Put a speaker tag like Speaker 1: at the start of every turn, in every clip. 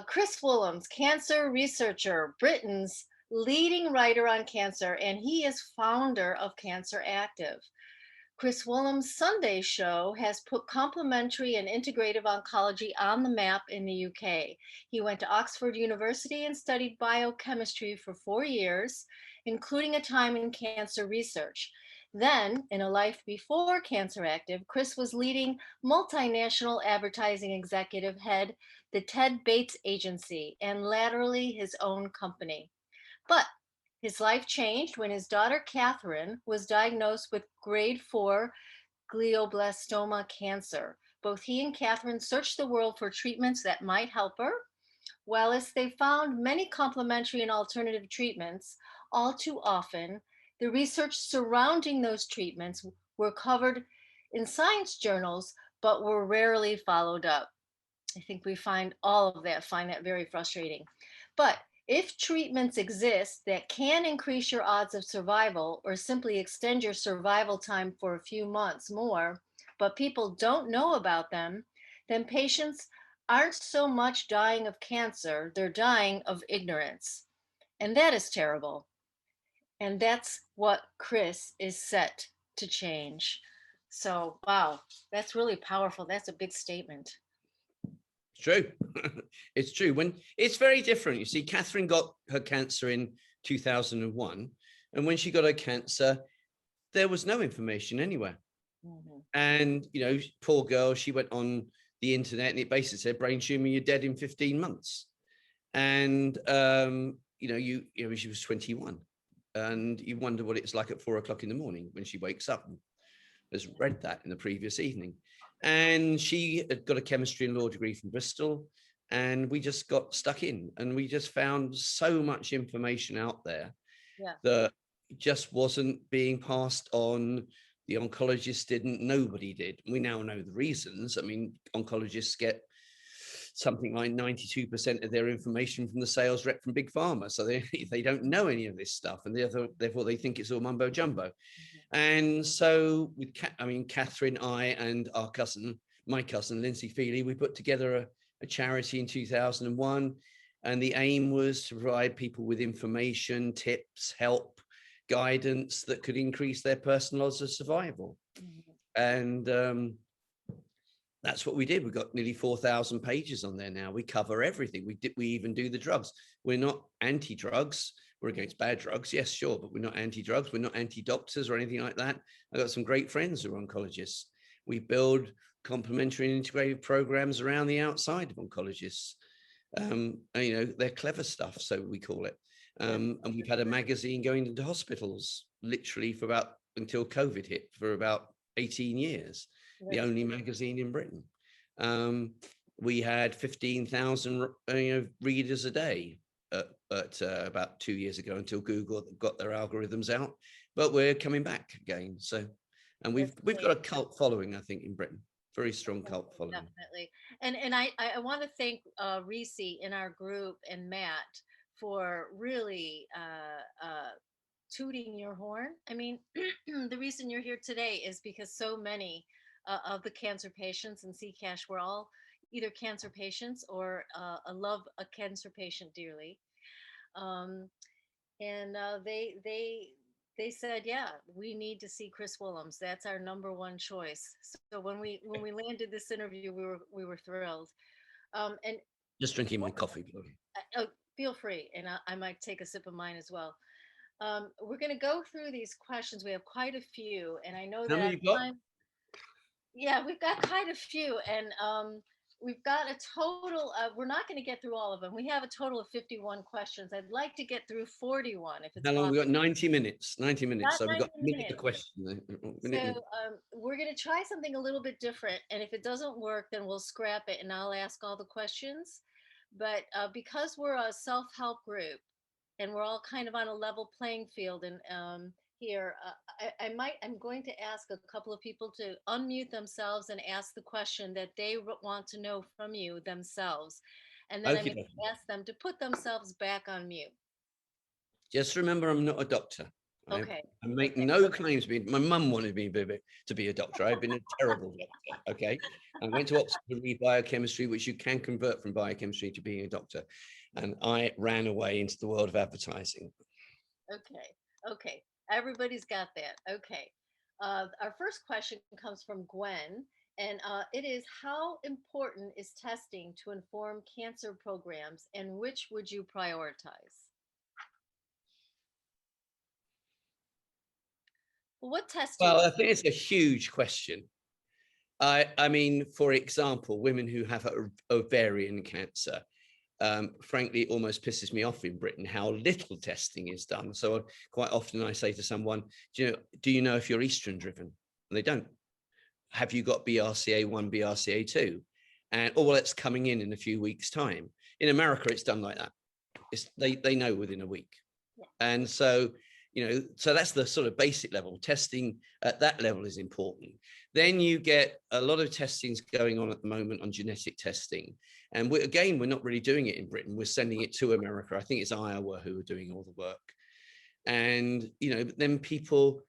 Speaker 1: Chris Woollams, cancer researcher, Britain's leading writer on cancer, and he is founder of Cancer Active. Chris Woollams' Sunday show has put complementary and integrative oncology on the map in the UK. He went to Oxford University and studied biochemistry for 4 years, including a time in cancer research. Then, in a life before Cancer Active, Chris was leading multinational advertising executive head, the Ted Bates Agency, and laterally his own company. But his life changed when his daughter Catherine was diagnosed with grade 4 glioblastoma cancer. Both he and Catherine searched the world for treatments that might help her. While as they found many complementary and alternative treatments, all too often the research surrounding those treatments were covered in science journals but were rarely followed up. I think we find that very frustrating. But if treatments exist that can increase your odds of survival or simply extend your survival time for a few months more, but people don't know about them, then patients aren't so much dying of cancer, they're dying of ignorance. And that is terrible. And that's what Chris is set to change. So, wow, that's really powerful. That's a big statement.
Speaker 2: It's true. It's true. When it's very different. You see, Catherine got her cancer in 2001. And when she got her cancer, there was no information anywhere. Mm-hmm. And, you know, poor girl, she went on the internet and it basically said brain tumor, you're dead in 15 months. And, you know, she was 21 and you wonder what it's like at 4 o'clock in the morning when she wakes up and has read that in the previous evening. And she had got a chemistry and law degree from Bristol. And we just got stuck in and we just found so much information out there that just wasn't being passed on. The oncologists didn't, nobody did. We now know the reasons. I mean, oncologists get something like 92% of their information from the sales rep from Big Pharma. So they don't know any of this stuff. And therefore they think it's all mumbo jumbo. Mm-hmm. And so with, Catherine, I, and my cousin, Lindsay Feely, we put together a charity in 2001. And the aim was to provide people with information, tips, help, guidance that could increase their personal odds of survival. Mm-hmm. And that's what we did. We've got nearly 4,000 pages on there now. We cover everything. We even do the drugs. We're not anti-drugs. We're against bad drugs. Yes, sure. But we're not anti-drugs. We're not anti-doctors or anything like that. I've got some great friends who are oncologists. We build complementary and integrated programs around the outside of oncologists. And, you know, they're clever stuff, so we call it. And we've had a magazine going into hospitals literally until COVID hit for about 18 years. The only magazine in Britain. We had 15,000 readers a day about 2 years ago until Google got their algorithms out. But we're coming back again. So, and we've got a cult following, I think, in Britain. Very strong cult following.
Speaker 1: Definitely. And I want to thank Reese in our group and Matt for really tooting your horn. I mean, the reason you're here today is because so many of the cancer patients in CCASH were all either cancer patients or love a cancer patient dearly. And they said, yeah, we need to see Chris Woollams. That's our number one choice. So when we landed this interview, we were thrilled. And
Speaker 2: just drinking my coffee.
Speaker 1: Feel free, and I might take a sip of mine as well. We're going to go through these questions. We have quite a few, and I know that. How many you got? Yeah, we've got quite a few, and we've got a total of, we're not going to get through all of them. We have a total of 51 questions. I'd like to get through 41 if it's
Speaker 2: How long? Possible. We got 90 minutes. 90 minutes. So we've got a minute a question.
Speaker 1: So we're going to try something a little bit different, and if it doesn't work, then we'll scrap it, and I'll ask all the questions. But because we're a self-help group, and we're all kind of on a level playing field, and here, I'm going to ask a couple of people to unmute themselves and ask the question that they want to know from you themselves. And then I'm going to ask them to put themselves back on mute.
Speaker 2: Just remember, I'm not a doctor.
Speaker 1: Okay.
Speaker 2: I make no claims to be. My mum wanted me to be a doctor. I've been a terrible doctor. Okay. I went to Oxford to read biochemistry, which you can convert from biochemistry to being a doctor. And I ran away into the world of advertising.
Speaker 1: Okay. Okay. Everybody's got that. Okay. Our first question comes from Gwen, and it is, how important is testing to inform cancer programs, and which would you prioritize? What test do you
Speaker 2: Well, I think it's a huge question. I mean, for example, women who have ovarian cancer, frankly, it almost pisses me off in Britain how little testing is done. So quite often I say to someone, do you know if you're estrogen driven? And they don't. Have you got BRCA1, BRCA2? And well, it's coming in a few weeks' time. In America, it's done like that. They know within a week.
Speaker 1: Yeah.
Speaker 2: And so, so that's the sort of basic level. Testing at that level is important. Then you get a lot of testings going on at the moment on genetic testing. And we're not really doing it in Britain. We're sending it to America. I think it's Iowa who are doing all the work. And, then people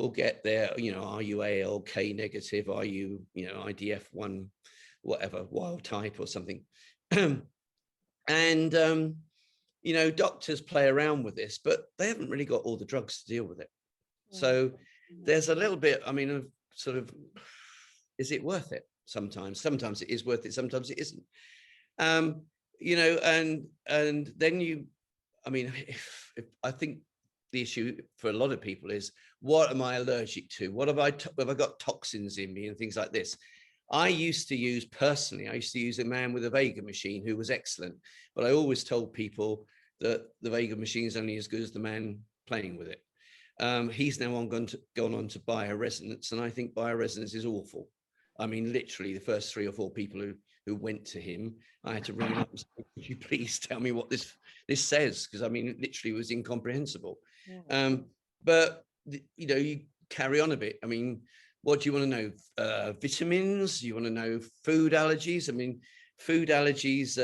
Speaker 2: get their, are you ALK negative? Are you, IDF1, whatever, wild type or something? And, doctors play around with this, but they haven't really got all the drugs to deal with it. So there's a little bit, of sort of, is it worth it? Sometimes it is worth it. Sometimes it isn't. And then if I think the issue for a lot of people is, what am I allergic to? What have I got toxins in me and things like this? I used to use a man with a Vega machine who was excellent, but I always told people that the Vega machine is only as good as the man playing with it. He's now gone on to bioresonance, and I think bioresonance is awful. Literally the first 3 or 4 people who went to him, I had to ring him up and say, could you please tell me what this says? Because it literally was incomprehensible. But you carry on a bit. What do you want to know? Vitamins? You want to know food allergies? Food allergies,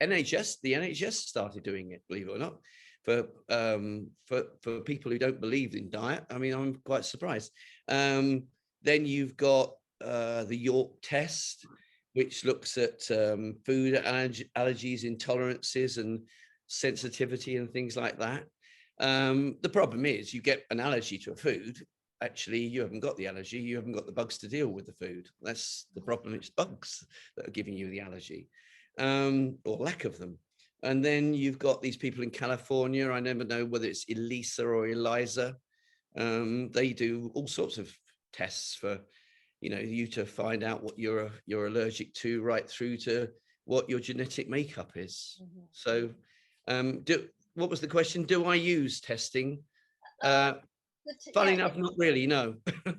Speaker 2: the NHS started doing it, believe it or not, for people who don't believe in diet. I'm quite surprised. Then you've got the York test, which looks at food allergies, intolerances, and sensitivity and things like that. The problem is, you get an allergy to a food. Actually, you haven't got the allergy. You haven't got the bugs to deal with the food. That's the problem. It's bugs that are giving you the allergy, or lack of them. And then you've got these people in California. I never know whether it's Elisa or Eliza. They do all sorts of tests for, you to find out what you're allergic to, right through to what your genetic makeup is. So, what was the question? Do I use testing? Funny enough, not really. No,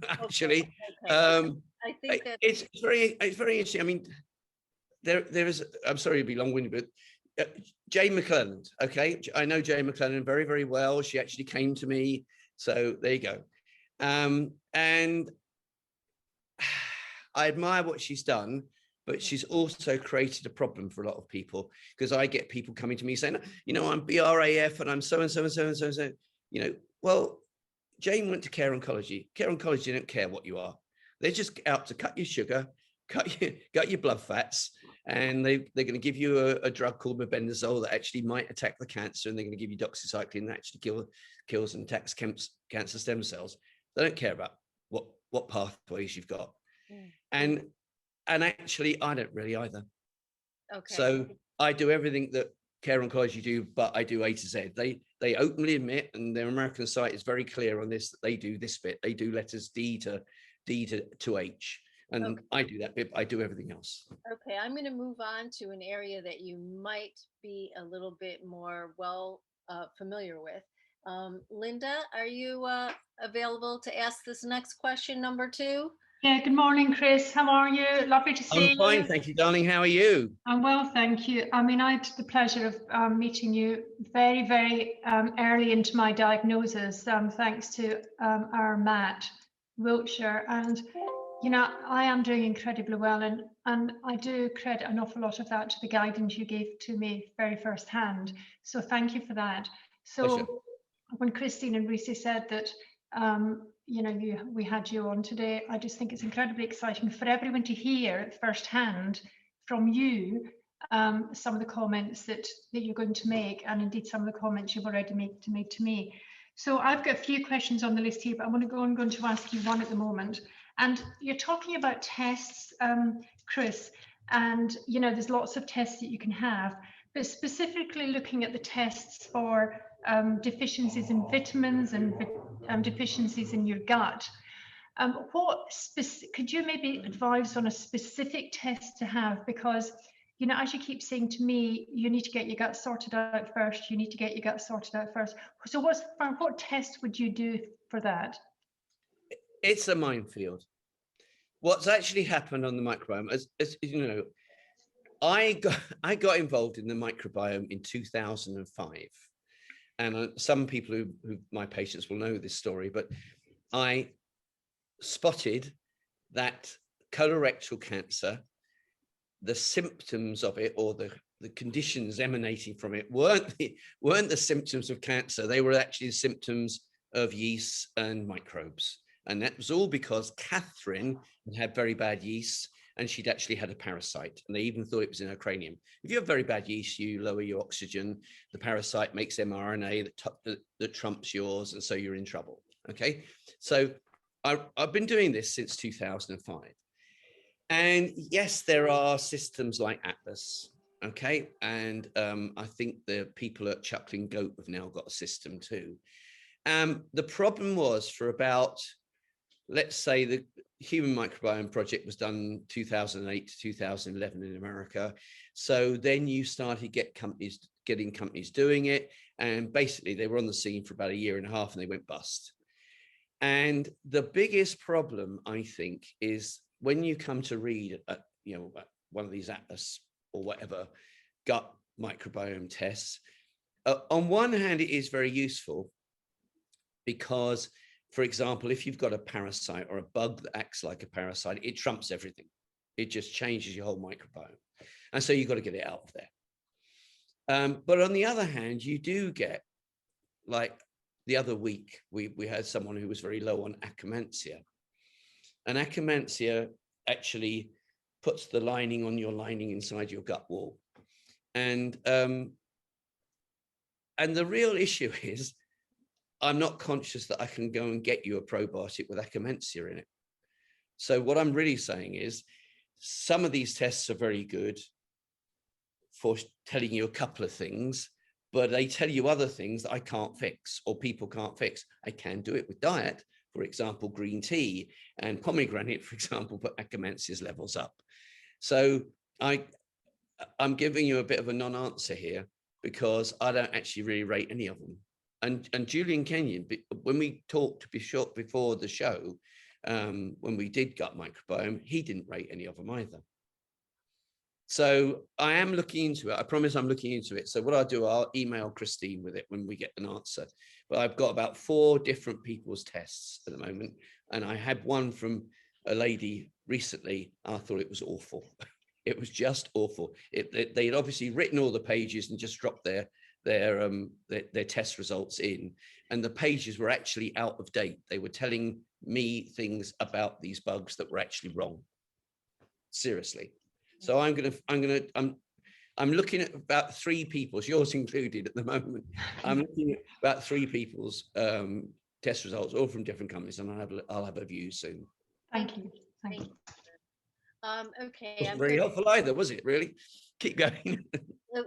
Speaker 2: actually.
Speaker 1: Okay. I think that
Speaker 2: it's very interesting. There is. I'm sorry to be long-winded, but Jane McClelland. Okay, I know Jane McClelland very, very well. She actually came to me. So there you go. And I admire what she's done, but she's also created a problem for a lot of people, because I get people coming to me saying, I'm BRAF and I'm so and so and so and so and so. Well, Jane went to Care Oncology. Care Oncology don't care what you are. They're just out to cut your sugar, cut your blood fats, and they're going to give you a drug called mebendazole that actually might attack the cancer, and they're going to give you doxycycline that actually kills and attacks cancer stem cells. They don't care about what pathways you've got. And actually, I don't really either.
Speaker 1: Okay.
Speaker 2: So I do everything that Care Oncology do, but I do A to Z. They openly admit, and their American site is very clear on this, that they do this bit. They do letters D to H. And I do that bit, but I do everything else.
Speaker 1: Okay, I'm going to move on to an area that you might be a little bit more familiar with. Linda, are you available to ask this next question, number 2?
Speaker 3: Yeah, good morning, Chris. How are you? Lovely to see you.
Speaker 2: I'm fine, thank you, darling. How are you?
Speaker 3: I'm well, thank you. I had the pleasure of meeting you very, very early into my diagnosis, thanks to our Matt Wiltshire. And, I am doing incredibly well. And I do credit an awful lot of that to the guidance you gave to me very first hand. So thank you for that. So
Speaker 2: Pleasure.
Speaker 3: when Christine and Reese said that, you know, we had you on today, I just think it's incredibly exciting for everyone to hear firsthand from you some of the comments that you're going to make, and indeed some of the comments you've already made to me. So I've got a few questions on the list here, but I'm going to ask you one at the moment. And you're talking about tests, Chris, and you know, there's lots of tests that you can have, but specifically looking at the tests for deficiencies in vitamins and deficiencies in your gut. Could you maybe advise on a specific test to have? Because, you know, as you keep saying to me, you need to get your gut sorted out first. You need to get your gut sorted out first. So what test would you do for that?
Speaker 2: It's a minefield. What's actually happened on the microbiome, as you know, I got involved in the microbiome in 2005. And some people who my patients will know this story, but I spotted that colorectal cancer, the symptoms of it, or the conditions emanating from it, weren't the symptoms of cancer. They were actually the symptoms of yeast and microbes. And that was all because Catherine had very bad yeast, and she'd actually had a parasite, and they even thought it was in her cranium. If you have very bad yeast, you lower your oxygen, the parasite makes mRNA that trumps yours, and so you're in trouble. Okay, so I've been doing this since 2005. And yes, there are systems like Atlas, okay? And I think the people at Chuckling Goat have now got a system too. The problem was for about, let's say the Human Microbiome Project was done 2008 to 2011 in America. So then you started getting companies doing it. And basically they were on the scene for about a year and a half and they went bust. And the biggest problem, I think, is when you come to read, you know, one of these Atlas or whatever gut microbiome tests, on one hand, it is very useful because, for example, if you've got a parasite or a bug that acts like a parasite, it trumps everything. It just changes your whole microbiome. And so you've got to get it out of there. But on the other hand, you do get, like the other week, we had someone who was very low on Akkermansia. And Akkermansia actually puts the lining on your lining inside your gut wall. And the real issue is, I'm not conscious that I can go and get you a probiotic with Akkermansia in it. So what I'm really saying is some of these tests are very good for telling you a couple of things, but they tell you other things that I can't fix or people can't fix. I can do it with diet. For example, green tea and pomegranate, for example, put Akkermansia's levels up. So I'm giving you a bit of a non-answer here because I don't actually really rate any of them. And Julian Kenyon, when we talked before the show, when we did gut microbiome, he didn't rate any of them either. So I am looking into it. I promise I'm looking into it. So what I'll do, I'll email Christine with it when we get an answer. But I've got about 4 different people's tests at the moment. And I had one from a lady recently. I thought it was awful. It was just awful. They had obviously written all the pages and just dropped their test results in, and the pages were actually out of date. They were telling me things about these bugs that were actually wrong. Seriously. So I'm looking at about 3 people's, yours included at the moment. I'm looking at about 3 people's test results, all from different companies, and I'll have a view soon.
Speaker 3: Thank you. Thank you.
Speaker 1: Okay.
Speaker 2: Wasn't very helpful either, was it? Really? Keep going.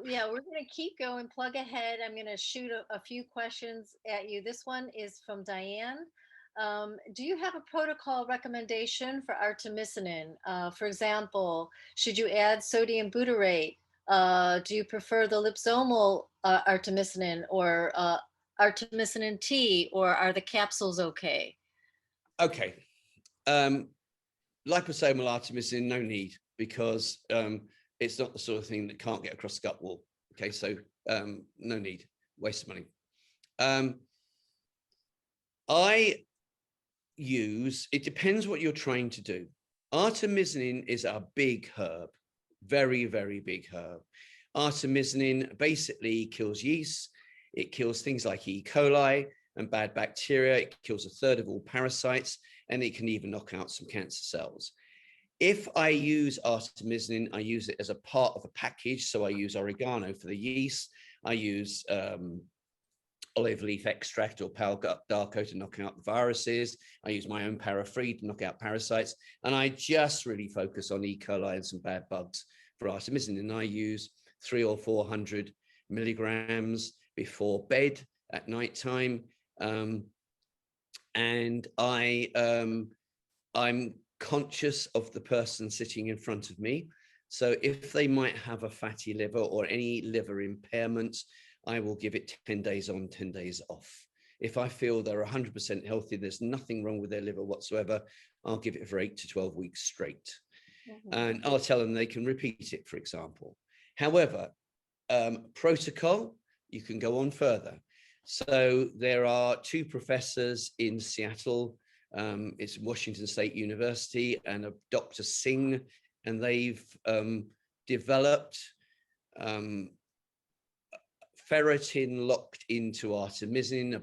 Speaker 1: Yeah, we're going to keep going. Plug ahead. I'm going to shoot a few questions at you. This one is from Diane. Do you have a protocol recommendation for artemisinin? For example, should you add sodium butyrate? Do you prefer the liposomal artemisinin or artemisinin T, or are the capsules okay?
Speaker 2: Okay. Liposomal artemisinin, no need, because it's not the sort of thing that can't get across the gut wall. Okay, so no need, waste of money. It depends what you're trying to do. Artemisinin is a big herb, very, very big herb. Artemisinin basically kills yeast. It kills things like E. coli and bad bacteria. It kills a third of all parasites, and it can even knock out some cancer cells. If I use artemisinin, I use it as a part of a package. So I use oregano for the yeast. I use olive leaf extract or pale darko to knock out the viruses. I use my own parafree to knock out parasites. And I just really focus on E. coli and some bad bugs for artemisinin. And I use 300 or 400 milligrams before bed at nighttime. And I'm conscious of the person sitting in front of me. So if they might have a fatty liver or any liver impairments, I will give it 10 days on, 10 days off. If I feel they're 100% healthy, there's nothing wrong with their liver whatsoever, I'll give it for 8 to 12 weeks straight. And I'll tell them they can repeat it, for example. However, protocol, you can go on further. So there are 2 professors in Seattle, it's Washington State University, and a Dr. Singh, and they've developed ferritin locked into artemisinin, a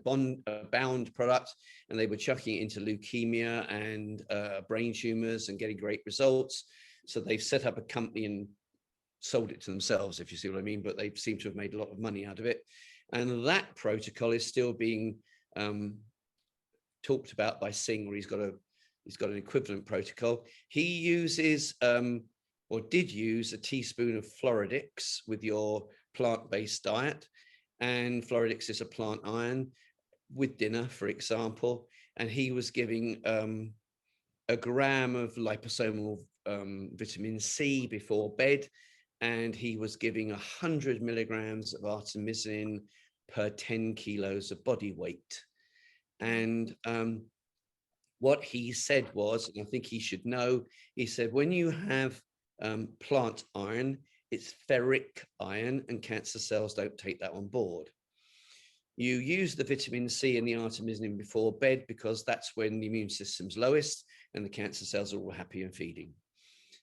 Speaker 2: bound product, and they were chucking it into leukemia and brain tumors and getting great results. So they've set up a company and sold it to themselves, if you see what I mean, but they seem to have made a lot of money out of it. And that protocol is still being talked about by Singh, where he's got an equivalent protocol. He uses or did use a teaspoon of Floridix with your plant-based diet, and Floridix is a plant iron with dinner, for example, and he was giving a gram of liposomal vitamin C before bed, and he was giving 100 milligrams of artemisinin per 10 kilos of body weight. And what he said was, and I think he should know, he said, when you have plant iron, it's ferric iron, and cancer cells don't take that on board. You use the vitamin C and the artemisinin before bed because that's when the immune system's lowest and the cancer cells are all happy and feeding.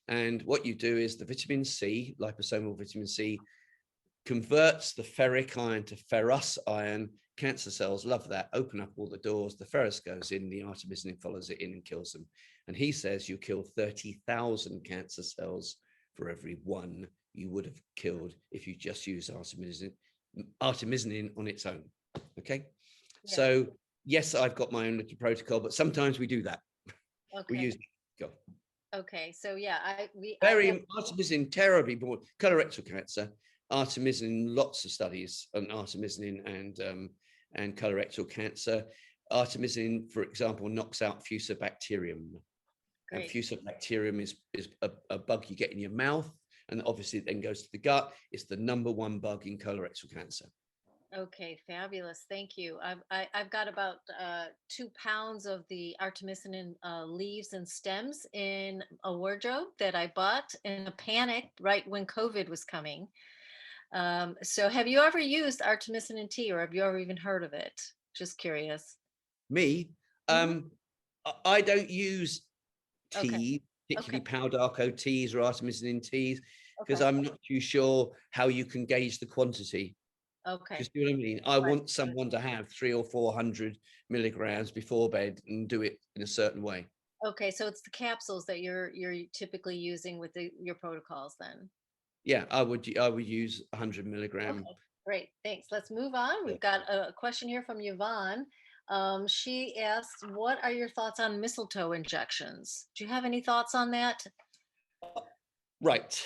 Speaker 2: And what you do is the vitamin C, liposomal vitamin C, converts the ferric iron to ferrous iron. Cancer cells love that, open up all the doors, the ferrous goes in, the artemisinin follows it in and kills them. And he says you kill 30,000 cancer cells for every one you would have killed if you just use artemisinin on its own. Okay. Yeah. So yes, I've got my own little protocol, but sometimes we do that. Okay. We use go.
Speaker 1: Okay. So yeah,
Speaker 2: artemisinin terribly important. Colorectal cancer, artemisinin, lots of studies on artemisinin and colorectal cancer. Artemisinin, for example, knocks out Fusobacterium. Great. And Fusobacterium is a bug you get in your mouth, and obviously it then goes to the gut. It's the #1 bug in colorectal cancer.
Speaker 1: Okay, fabulous. Thank you. I've got about 2 pounds of the artemisinin leaves and stems in a wardrobe that I bought in a panic right when COVID was coming. So have you ever used artemisinin tea, or have you ever even heard of it? Just curious.
Speaker 2: Me? I don't use tea, particularly pale darko teas or artemisinin teas, because I'm not too sure how you can gauge the quantity.
Speaker 1: Okay.
Speaker 2: You see what I mean? I want someone to have 300 or 400 milligrams before bed and do it in a certain way.
Speaker 1: Okay, so it's the capsules that you're typically using with your protocols then.
Speaker 2: Yeah, I would use 100 milligram.
Speaker 1: Okay, great, thanks. Let's move on. We've got a question here from Yvonne. She asked, what are your thoughts on mistletoe injections? Do you have any thoughts on that?
Speaker 2: Right.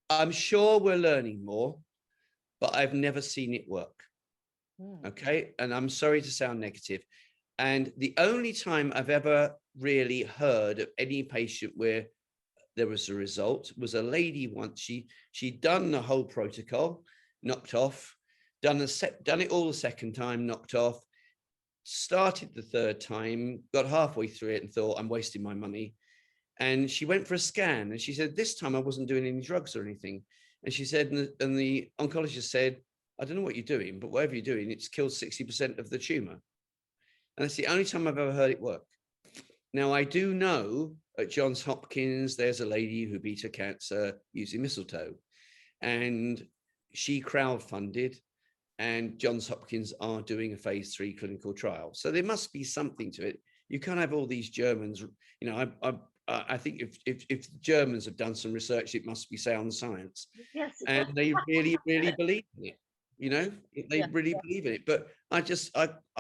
Speaker 2: I'm sure we're learning more, but I've never seen it work. Okay. And I'm sorry to sound negative. And the only time I've ever really heard of any patient where there was a result was a lady once. She'd done the whole protocol, knocked off, done it all the second time, knocked off, started the third time, got halfway through it and thought, I'm wasting my money. And she went for a scan and she said, this time I wasn't doing any drugs or anything. And she said, and the oncologist said, I don't know what you're doing, but whatever you're doing, it's killed 60% of the tumor. And that's the only time I've ever heard it work. Now, I do know at Johns Hopkins, there's a lady who beat her cancer using mistletoe, and she crowdfunded and Johns Hopkins are doing a phase 3 clinical trial. So there must be something to it. You can't have all these Germans, you know, I think if the Germans have done some research, it must be sound science.
Speaker 1: Yes.
Speaker 2: And they really, really believe in it. You know, they really believe in it. But I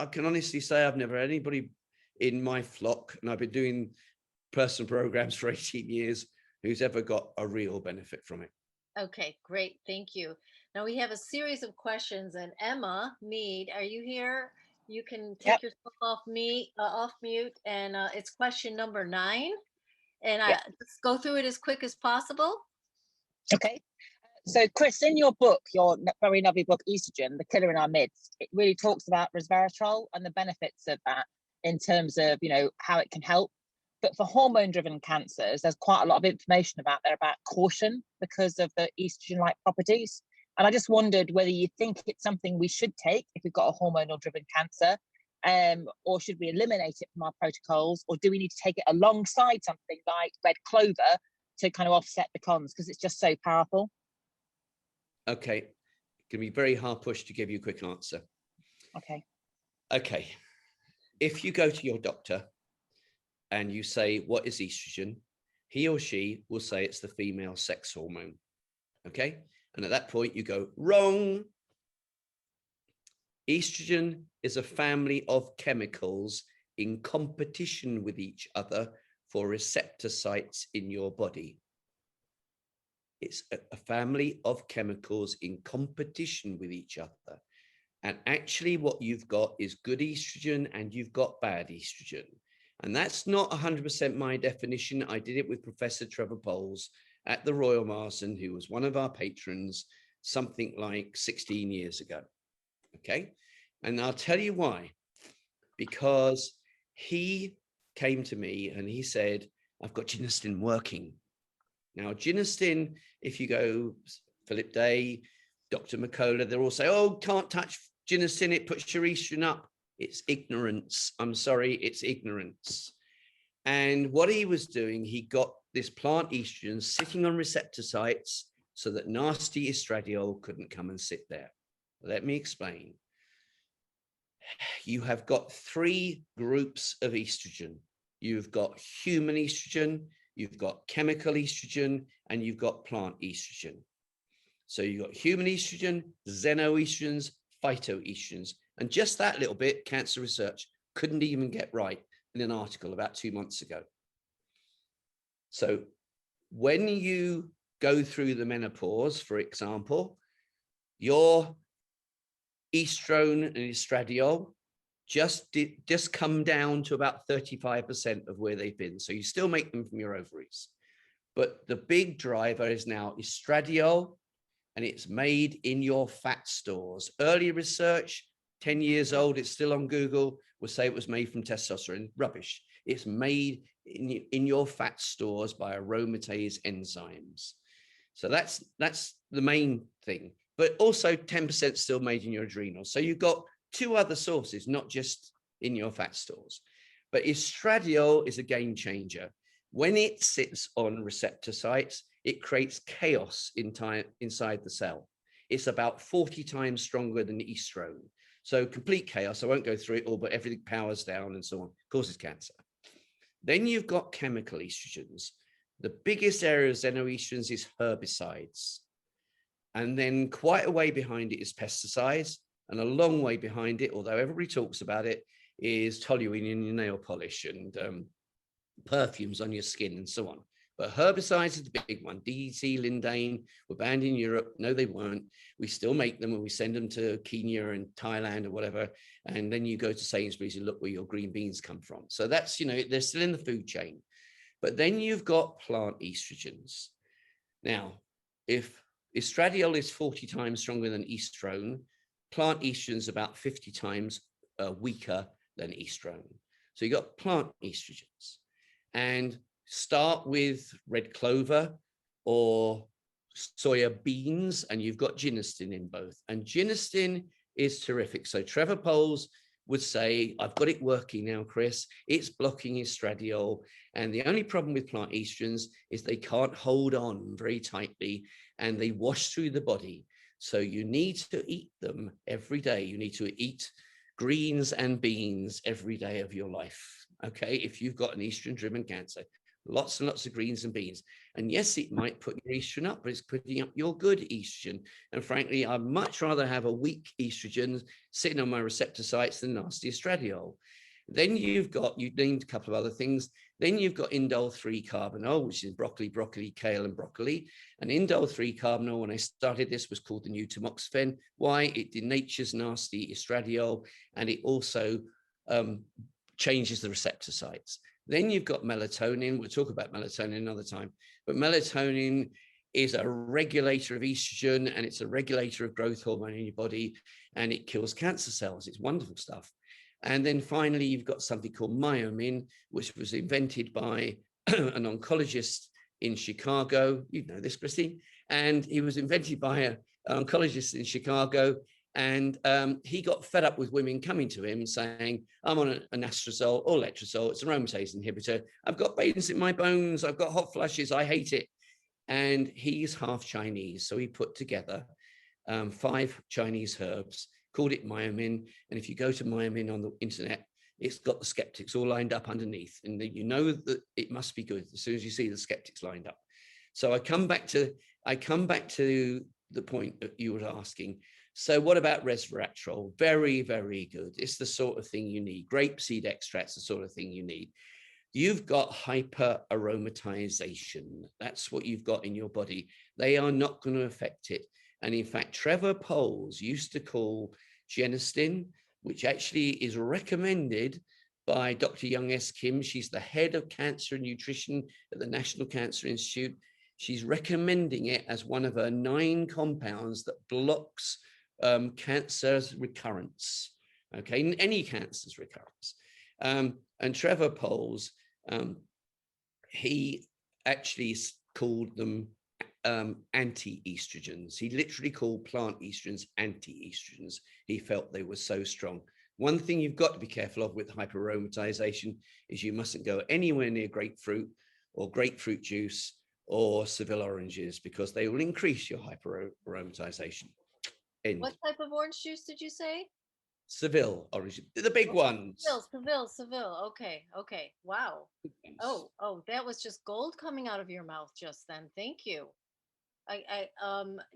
Speaker 2: can honestly say I've never had anybody in my flock, and I've been doing personal programs for 18 years, who's ever got a real benefit from it.
Speaker 1: Okay, great. Thank you. Now we have a series of questions, and Emma Mead, are you here? You can take yourself off mute, and it's question number 9, and I just go through it as quick as possible.
Speaker 4: Okay. So, Chris, in your book, your very lovely book, Oestrogen, The Killer in Our Midst, it really talks about resveratrol and the benefits of that in terms of, you know, how it can help. But for hormone-driven cancers, there's quite a lot of information about caution because of the estrogen-like properties. And I just wondered whether you think it's something we should take if we've got a hormonal-driven cancer, or should we eliminate it from our protocols, or do we need to take it alongside something like red clover to kind of offset the cons, because it's just so powerful?
Speaker 2: Okay, it can be very hard pushed to give you a quick answer. Okay. If you go to your doctor and you say, what is estrogen? He or she will say it's the female sex hormone. Okay. And at that point you go, wrong. Estrogen is a family of chemicals in competition with each other for receptor sites in your body. It's a family of chemicals in competition with each other. And actually what you've got is good estrogen and you've got bad estrogen. And that's not 100% my definition. I did it with Professor Trevor Poles at the Royal Marsden, who was one of our patrons, something like 16 years ago. Okay. And I'll tell you why. Because he came to me and he said, I've got Ginestin working. Now, Ginestin, if you go Philip Day, Dr. McCullough, they're all say, oh, can't touch Ginestin, it puts your estrogen up. It's ignorance. I'm sorry, it's ignorance. And what he was doing, he got this plant estrogen sitting on receptor sites so that nasty estradiol couldn't come and sit there. Let me explain. You have got 3 groups of estrogen. You've got human estrogen, you've got chemical estrogen, and you've got plant estrogen. So you've got human estrogen, xenoestrogens, phytoestrogens. And just that little bit, cancer research couldn't even get right in an article about 2 months ago. So when you go through the menopause, for example, your estrone and estradiol just come down to about 35% of where they've been. So you still make them from your ovaries. But the big driver is now estradiol, and it's made in your fat stores. Early research, 10 years old, it's still on Google, will say it was made from testosterone. Rubbish. It's made in your fat stores by aromatase enzymes. So that's the main thing. But also 10% still made in your adrenals. So you've got 2 other sources, not just in your fat stores. But estradiol is a game changer. When it sits on receptor sites, it creates chaos inside the cell. It's about 40 times stronger than estrone. So complete chaos. I won't go through it all, but everything powers down and so on, causes cancer. Then you've got chemical estrogens. The biggest area of xenoestrogens is herbicides. And then quite a way behind it is pesticides. And a long way behind it, although everybody talks about it, is toluene in your nail polish and perfumes on your skin and so on. But herbicides is the big one. DDT, lindane were banned in Europe. No, they weren't. We still make them and we send them to Kenya and Thailand or whatever. And then you go to Sainsbury's and look where your green beans come from. So that's, you know, they're still in the food chain. But then you've got plant estrogens. Now, if estradiol is 40 times stronger than estrone, plant estrogen is about 50 times weaker than estrone. So you got plant estrogens. And start with red clover or soya beans, and you've got Ginestin in both. And Ginestin is terrific. So Trevor Poles would say, I've got it working now, Chris. It's blocking estradiol. And the only problem with plant estrogens is they can't hold on very tightly and they wash through the body. So you need to eat them every day. You need to eat greens and beans every day of your life. Okay, if you've got an estrogen-driven cancer, lots and lots of greens and beans. And yes, it might put your estrogen up, but it's putting up your good estrogen. And frankly, I'd much rather have a weak estrogen sitting on my receptor sites than nasty estradiol. Then you named a couple of other things. Then you've got indole 3-carbinol, which is broccoli, kale, and broccoli. And indole 3-carbinol, when I started this, was called the new tamoxifen. Why? It denatures nasty estradiol, and it also changes the receptor sites. Then you've got melatonin. We'll talk about melatonin another time, but melatonin is a regulator of estrogen, and it's a regulator of growth hormone in your body, and it kills cancer cells. It's wonderful stuff. And then finally, you've got something called Myomin, which was invented by an oncologist in Chicago. You know this, Christine. And he was invented by an oncologist in Chicago. And he got fed up with women coming to him saying, I'm on an anastrozole or letrozole. It's an aromatase inhibitor. I've got pains in my bones. I've got hot flushes. I hate it. And he's half Chinese. So he put together 5 Chinese herbs, called it Myomin. And if you go to Myomin on the internet, it's got the skeptics all lined up underneath. And you know that it must be good as soon as you see the skeptics lined up. So I come back to the point that you were asking. So what about resveratrol? Very, very good. It's the sort of thing you need. Grapeseed extract's the sort of thing you need. You've got hyperaromatization. That's what you've got in your body. They are not going to affect it. And in fact, Trevor Poles used to call Genistin, which actually is recommended by Dr. Young S. Kim. She's the head of cancer and nutrition at the National Cancer Institute. She's recommending it as one of her 9 compounds that blocks cancer's recurrence. Okay, any cancer's recurrence. And Trevor Poles, he actually called them anti-estrogens. He literally called plant estrogens anti-estrogens. He felt they were so strong. One thing you've got to be careful of with hyperaromatization is you mustn't go anywhere near grapefruit or grapefruit juice or Seville oranges, because they will increase your hyperaromatization.
Speaker 1: What type of orange juice did you say?
Speaker 2: Seville oranges, the big ones.
Speaker 1: Seville. Okay. Wow. Oh, that was just gold coming out of your mouth just then. Thank you.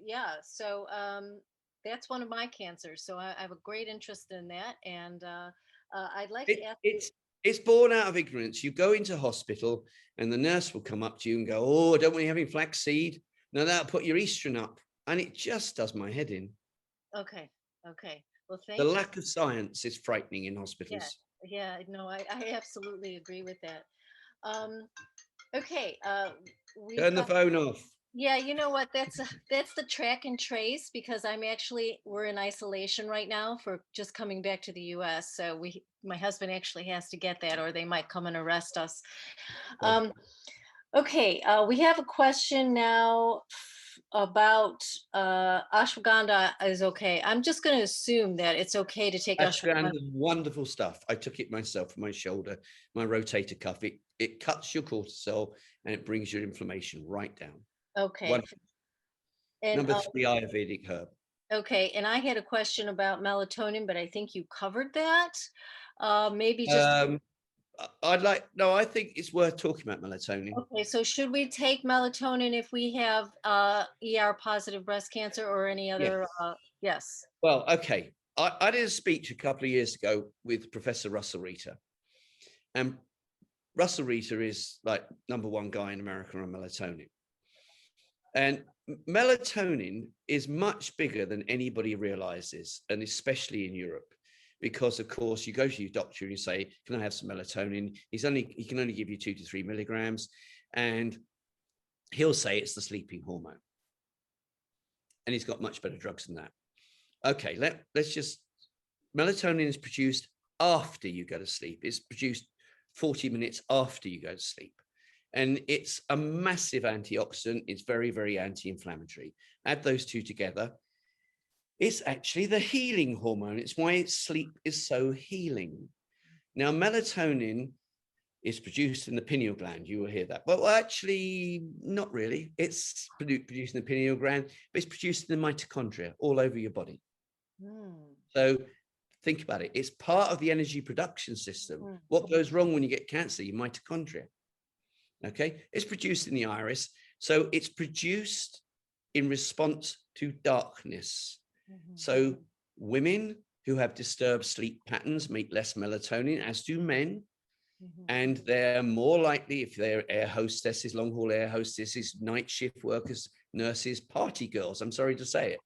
Speaker 1: Yeah. So that's one of my cancers. So I have a great interest in that, and I'd like to ask.
Speaker 2: It's born out of ignorance. You go into hospital, and the nurse will come up to you and go, "Oh, don't we having flaxseed? No, that'll put your estrogen up," and it just does my head in.
Speaker 1: Okay. Well, thank
Speaker 2: you.
Speaker 1: The
Speaker 2: lack of science is frightening in hospitals.
Speaker 1: Yeah. No, I absolutely agree with that. Okay.
Speaker 2: Turn the phone off.
Speaker 1: Yeah, you know what? That's the track and trace, because we're in isolation right now for just coming back to the US. So my husband actually has to get that, or they might come and arrest us. Okay, we have a question now about ashwagandha is okay. I'm just going to assume that it's okay to take ashwagandha.
Speaker 2: Wonderful stuff. I took it myself for my shoulder, my rotator cuff. It cuts your cortisol and it brings your inflammation right down.
Speaker 1: Okay.
Speaker 2: And, number 3 Ayurvedic herb.
Speaker 1: Okay, and I had a question about melatonin, but I think you covered that. Maybe just.
Speaker 2: I think it's worth talking about melatonin.
Speaker 1: Okay, so should we take melatonin if we have ER positive breast cancer or any other?
Speaker 2: Yes.
Speaker 1: Yes.
Speaker 2: Well, okay. I did a speech a couple of years ago with Professor Russell Rita, and Russell Rita is like #1 guy in America on melatonin. And melatonin is much bigger than anybody realizes, and especially in Europe. Because of course you go to your doctor and you say, can I have some melatonin? He can only give you 2 to 3 milligrams, and he'll say it's the sleeping hormone. And he's got much better drugs than that. Okay, melatonin is produced after you go to sleep. It's produced 40 minutes after you go to sleep. And it's a massive antioxidant. It's very, very anti-inflammatory. Add those two together. It's actually the healing hormone. It's why sleep is so healing. Now, melatonin is produced in the pineal gland. You will hear that. Well, actually, not really. It's produced in the pineal gland, but it's produced in the mitochondria all over your body. So think about it. It's part of the energy production system. What goes wrong when you get cancer? Your mitochondria. Okay. It's produced in the iris. So it's produced in response to darkness. So women who have disturbed sleep patterns make less melatonin, as do men. And they're more likely, if they're air hostesses, long-haul air hostesses, night shift workers, nurses, party girls, I'm sorry to say it,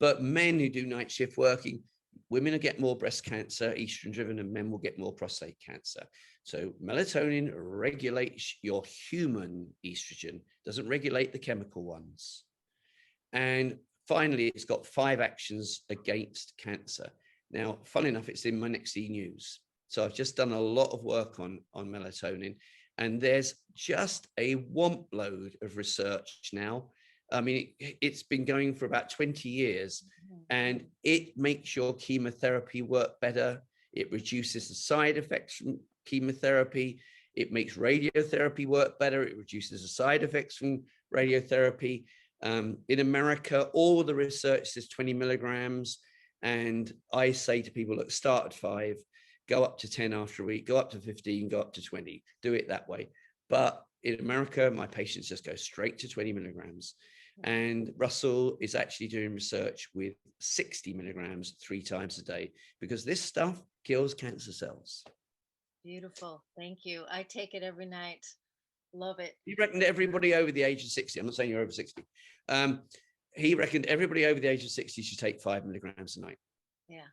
Speaker 2: but men who do night shift working, women will get more breast cancer, estrogen-driven, and men will get more prostate cancer. So melatonin regulates your human estrogen, doesn't regulate the chemical ones. And finally, it's got 5 actions against cancer. Now, funny enough, it's in my next e-news. So I've just done a lot of work on melatonin, and there's just a womp load of research now. I mean, it's been going for about 20 years, and it makes your chemotherapy work better. It reduces the side effects from chemotherapy. It makes radiotherapy work better. It reduces the side effects from radiotherapy. In America, all the research says 20 milligrams. And I say to people, look, start at 5, go up to 10 after a week, go up to 15, go up to 20, do it that way. But in America, my patients just go straight to 20 milligrams. And Russell is actually doing research with 60 milligrams 3 times a day, because this stuff kills cancer cells.
Speaker 1: Beautiful. Thank you. I take it every night. Love it.
Speaker 2: He reckoned everybody over the age of 60. I'm not saying you're over 60. He reckoned everybody over the age of 60 should take 5 milligrams a night.
Speaker 1: Yeah.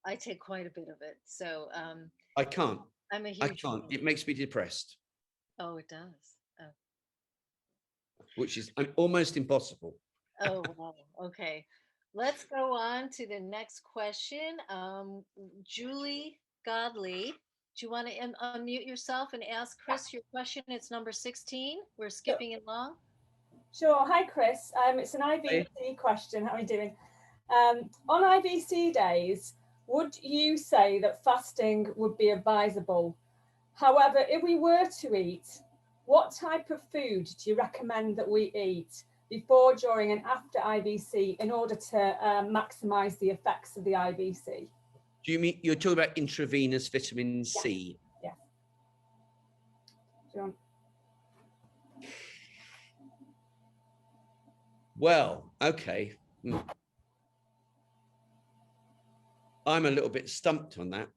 Speaker 1: I take quite a bit of it. So
Speaker 2: I can't.
Speaker 1: I'm a huge
Speaker 2: I can't. It makes me depressed.
Speaker 1: Oh, it does. Oh.
Speaker 2: Which is almost impossible.
Speaker 1: Oh, wow. Okay. Let's go on to the next question. Julie Godley, do you want to unmute yourself and ask Chris your question? It's number 16. We're skipping along.
Speaker 5: Sure. Hi, Chris. It's an IVC question. How are you doing? On IVC days, would you say that fasting would be advisable? However, if we were to eat, what type of food do you recommend that we eat before, during, and after IVC in order to maximize the effects of the IVC?
Speaker 2: Do you mean you're talking about intravenous vitamin C?
Speaker 5: Yes. Sure.
Speaker 2: Well, okay. I'm a little bit stumped on that.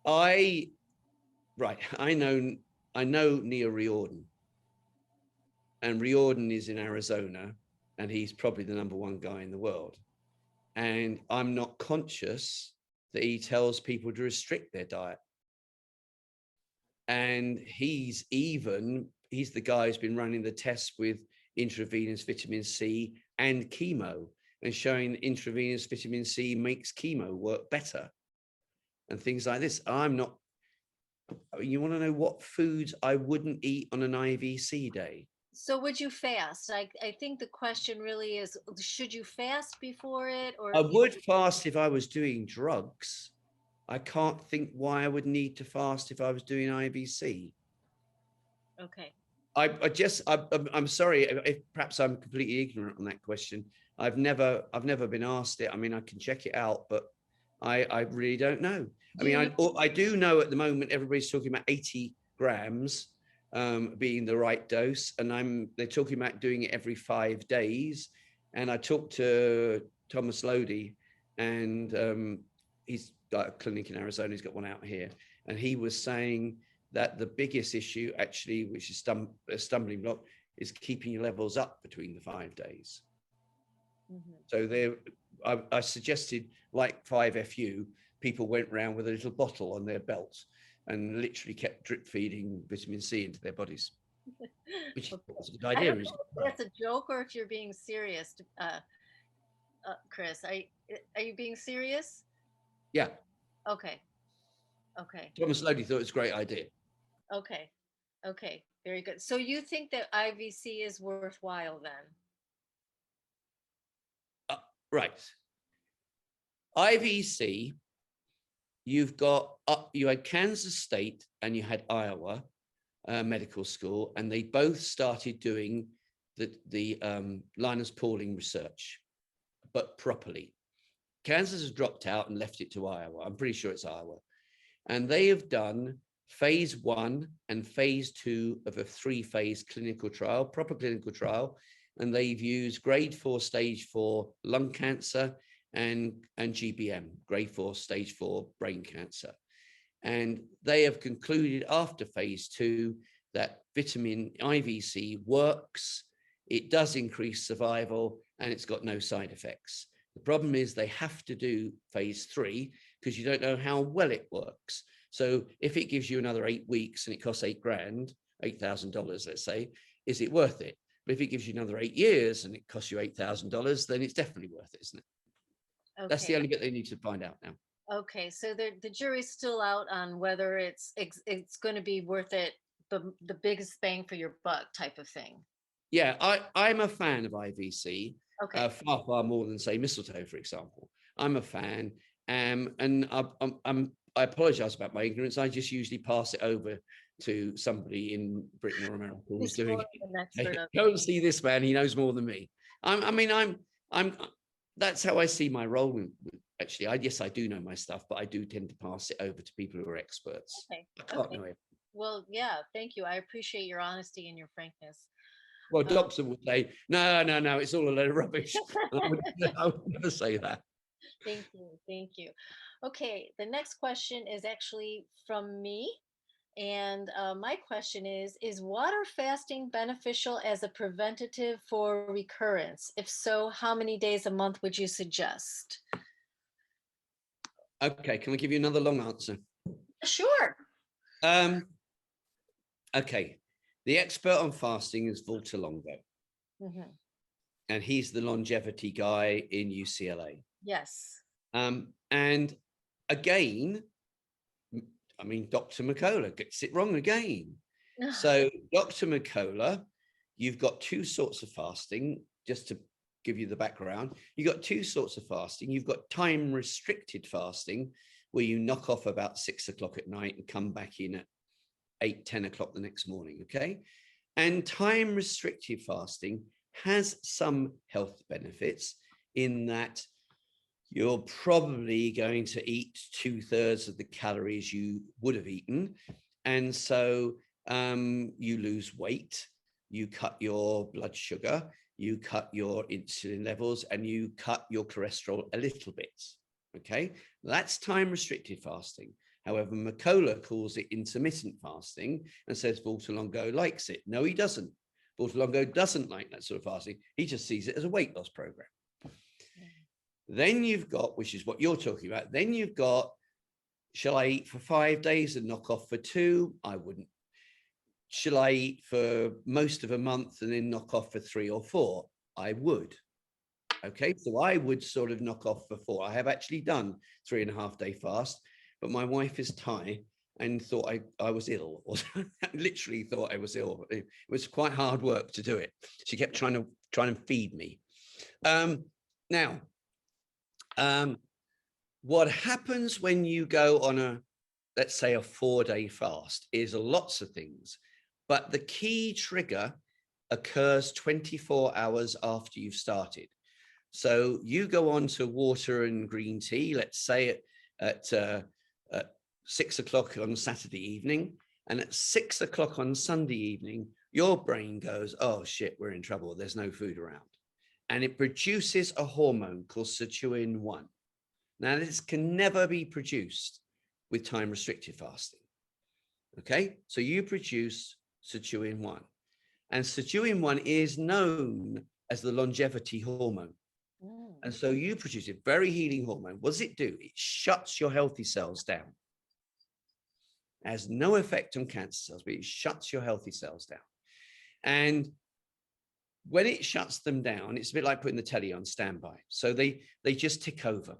Speaker 2: I know Neil Riordan, and Riordan is in Arizona, and he's probably the #1 guy in the world. And I'm not conscious that he tells people to restrict their diet. And he's the guy who's been running the tests with intravenous vitamin C and chemo, and showing intravenous vitamin C makes chemo work better and things like this. You want to know what foods I wouldn't eat on an IVC day?
Speaker 1: So would you fast? I think the question really is, should you fast before it? Or
Speaker 2: I would fast if I was doing drugs. I can't think why I would need to fast if I was doing IVC.
Speaker 1: Okay.
Speaker 2: I'm sorry if perhaps I'm completely ignorant on that question. I've never been asked it. I mean, I can check it out, but I really don't know. I mean, I do know at the moment everybody's talking about 80 grams being the right dose, and they're talking about doing it every 5 days. And I talked to Thomas Lodi, and he's got a clinic in Arizona. He's got one out here, and he was saying that the biggest issue, actually, which is a stumbling block, is keeping your levels up between the 5 days. So I suggested, like 5FU, people went around with a little bottle on their belts and literally kept drip feeding vitamin C into their bodies. Which is a good idea.
Speaker 1: I don't know if that's a joke or if you're being serious, Chris. Are you being serious?
Speaker 2: Yeah.
Speaker 1: Okay.
Speaker 2: Thomas Lodi thought it was a great idea.
Speaker 1: Okay. Very good. So you think that IVC is worthwhile then?
Speaker 2: Right. IVC you've got, you had Kansas State and you had Iowa medical school, and they both started doing the Linus Pauling research, but properly. Kansas has dropped out and left it to Iowa. I'm pretty sure it's Iowa. And they have done phase 1 and phase 2 of a 3-phase clinical trial, proper clinical trial. And they've used grade 4, stage 4 lung cancer and GBM, grade 4, stage 4 brain cancer. And they have concluded after phase 2 that vitamin IVC works, it does increase survival, and it's got no side effects. The problem is they have to do phase 3 because you don't know how well it works. So if it gives you another 8 weeks and it costs $8,000, let's say, is it worth it? But if it gives you another 8 years and it costs you $8,000, then it's definitely worth it, isn't it?
Speaker 1: Okay.
Speaker 2: That's the only bit they need to find out now.
Speaker 1: Okay, so the jury's still out on whether it's going to be worth it, the biggest bang for your buck type of thing.
Speaker 2: Yeah, I'm a fan of IVC.
Speaker 1: Okay.
Speaker 2: Far more than, say, mistletoe, for example. I'm a fan, and I apologize about my ignorance. I just usually pass it over to somebody in Britain or America who's doing it. Go and see this man; he knows more than me. That's how I see my role. Actually, yes, I do know my stuff, but I do tend to pass it over to people who are experts.
Speaker 1: Okay.
Speaker 2: I can't know it.
Speaker 1: Well, yeah, thank you. I appreciate your honesty and your frankness.
Speaker 2: Well, doctor would say, no, it's all a load of rubbish. I would never say that.
Speaker 1: Thank you. Okay, the next question is actually from me. And my question is water fasting beneficial as a preventative for recurrence? If so, how many days a month would you suggest?
Speaker 2: Okay, can I give you another long answer?
Speaker 1: Sure.
Speaker 2: Okay, the expert on fasting is Walter Longo.
Speaker 1: Mm-hmm.
Speaker 2: And he's the longevity guy in UCLA.
Speaker 1: Yes.
Speaker 2: And again, I mean, Dr. McCullough gets it wrong again. So Dr. McCullough, you've got 2 sorts of fasting, just to give you the background. You've got 2 sorts of fasting. You've got time restricted fasting, where you knock off about 6 o'clock at night and come back in at 8, 10 o'clock the next morning, okay? And time restricted fasting has some health benefits in that you're probably going to eat 2/3 of the calories you would have eaten. And so you lose weight, you cut your blood sugar, you cut your insulin levels, and you cut your cholesterol a little bit. Okay, that's time restricted fasting. However, McCullough calls it intermittent fasting and says Walter Longo likes it. No, he doesn't. Walter Longo doesn't like that sort of fasting. He just sees it as a weight loss program. Then you've got, which is what you're talking about, then you've got, shall I eat for 5 days and knock off for 2? I wouldn't. Shall I eat for most of a month and then knock off for 3 or 4? I would. Okay, so I would sort of knock off for 4. I have actually done 3.5 day fast, but my wife is Thai and thought I was ill, or literally thought I was ill. It was quite hard work to do it. She kept trying to feed me. Now, what happens when you go on let's say a 4-day fast is lots of things, but the key trigger occurs 24 hours after you've started. So you go on to water and green tea, let's say at 6 o'clock on Saturday evening, and at 6 o'clock on Sunday evening, your brain goes, oh shit, we're in trouble. There's no food around. And it produces a hormone called sirtuin-1. Now, this can never be produced with time-restricted fasting. Okay, so you produce sirtuin-1. And sirtuin-1 is known as the longevity hormone. And so you produce a very healing hormone. What does it do? It shuts your healthy cells down. It has no effect on cancer cells, but it shuts your healthy cells down. And when it shuts them down, it's a bit like putting the telly on standby. So they just tick over.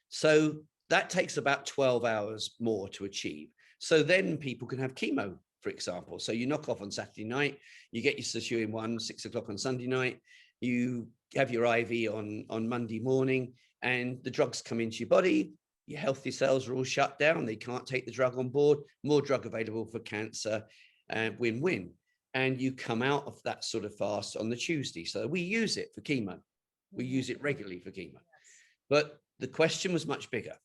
Speaker 2: So that takes about 12 hours more to achieve. So then people can have chemo, for example. So you knock off on Saturday night, you get your sirtuin-1, 6 o'clock on Sunday night, you have your IV on Monday morning, and the drugs come into your body. Your healthy cells are all shut down. They can't take the drug on board. More drug available for cancer, and win-win. And you come out of that sort of fast on the Tuesday. So we use it for chemo. We use it regularly for chemo. But the question was much bigger.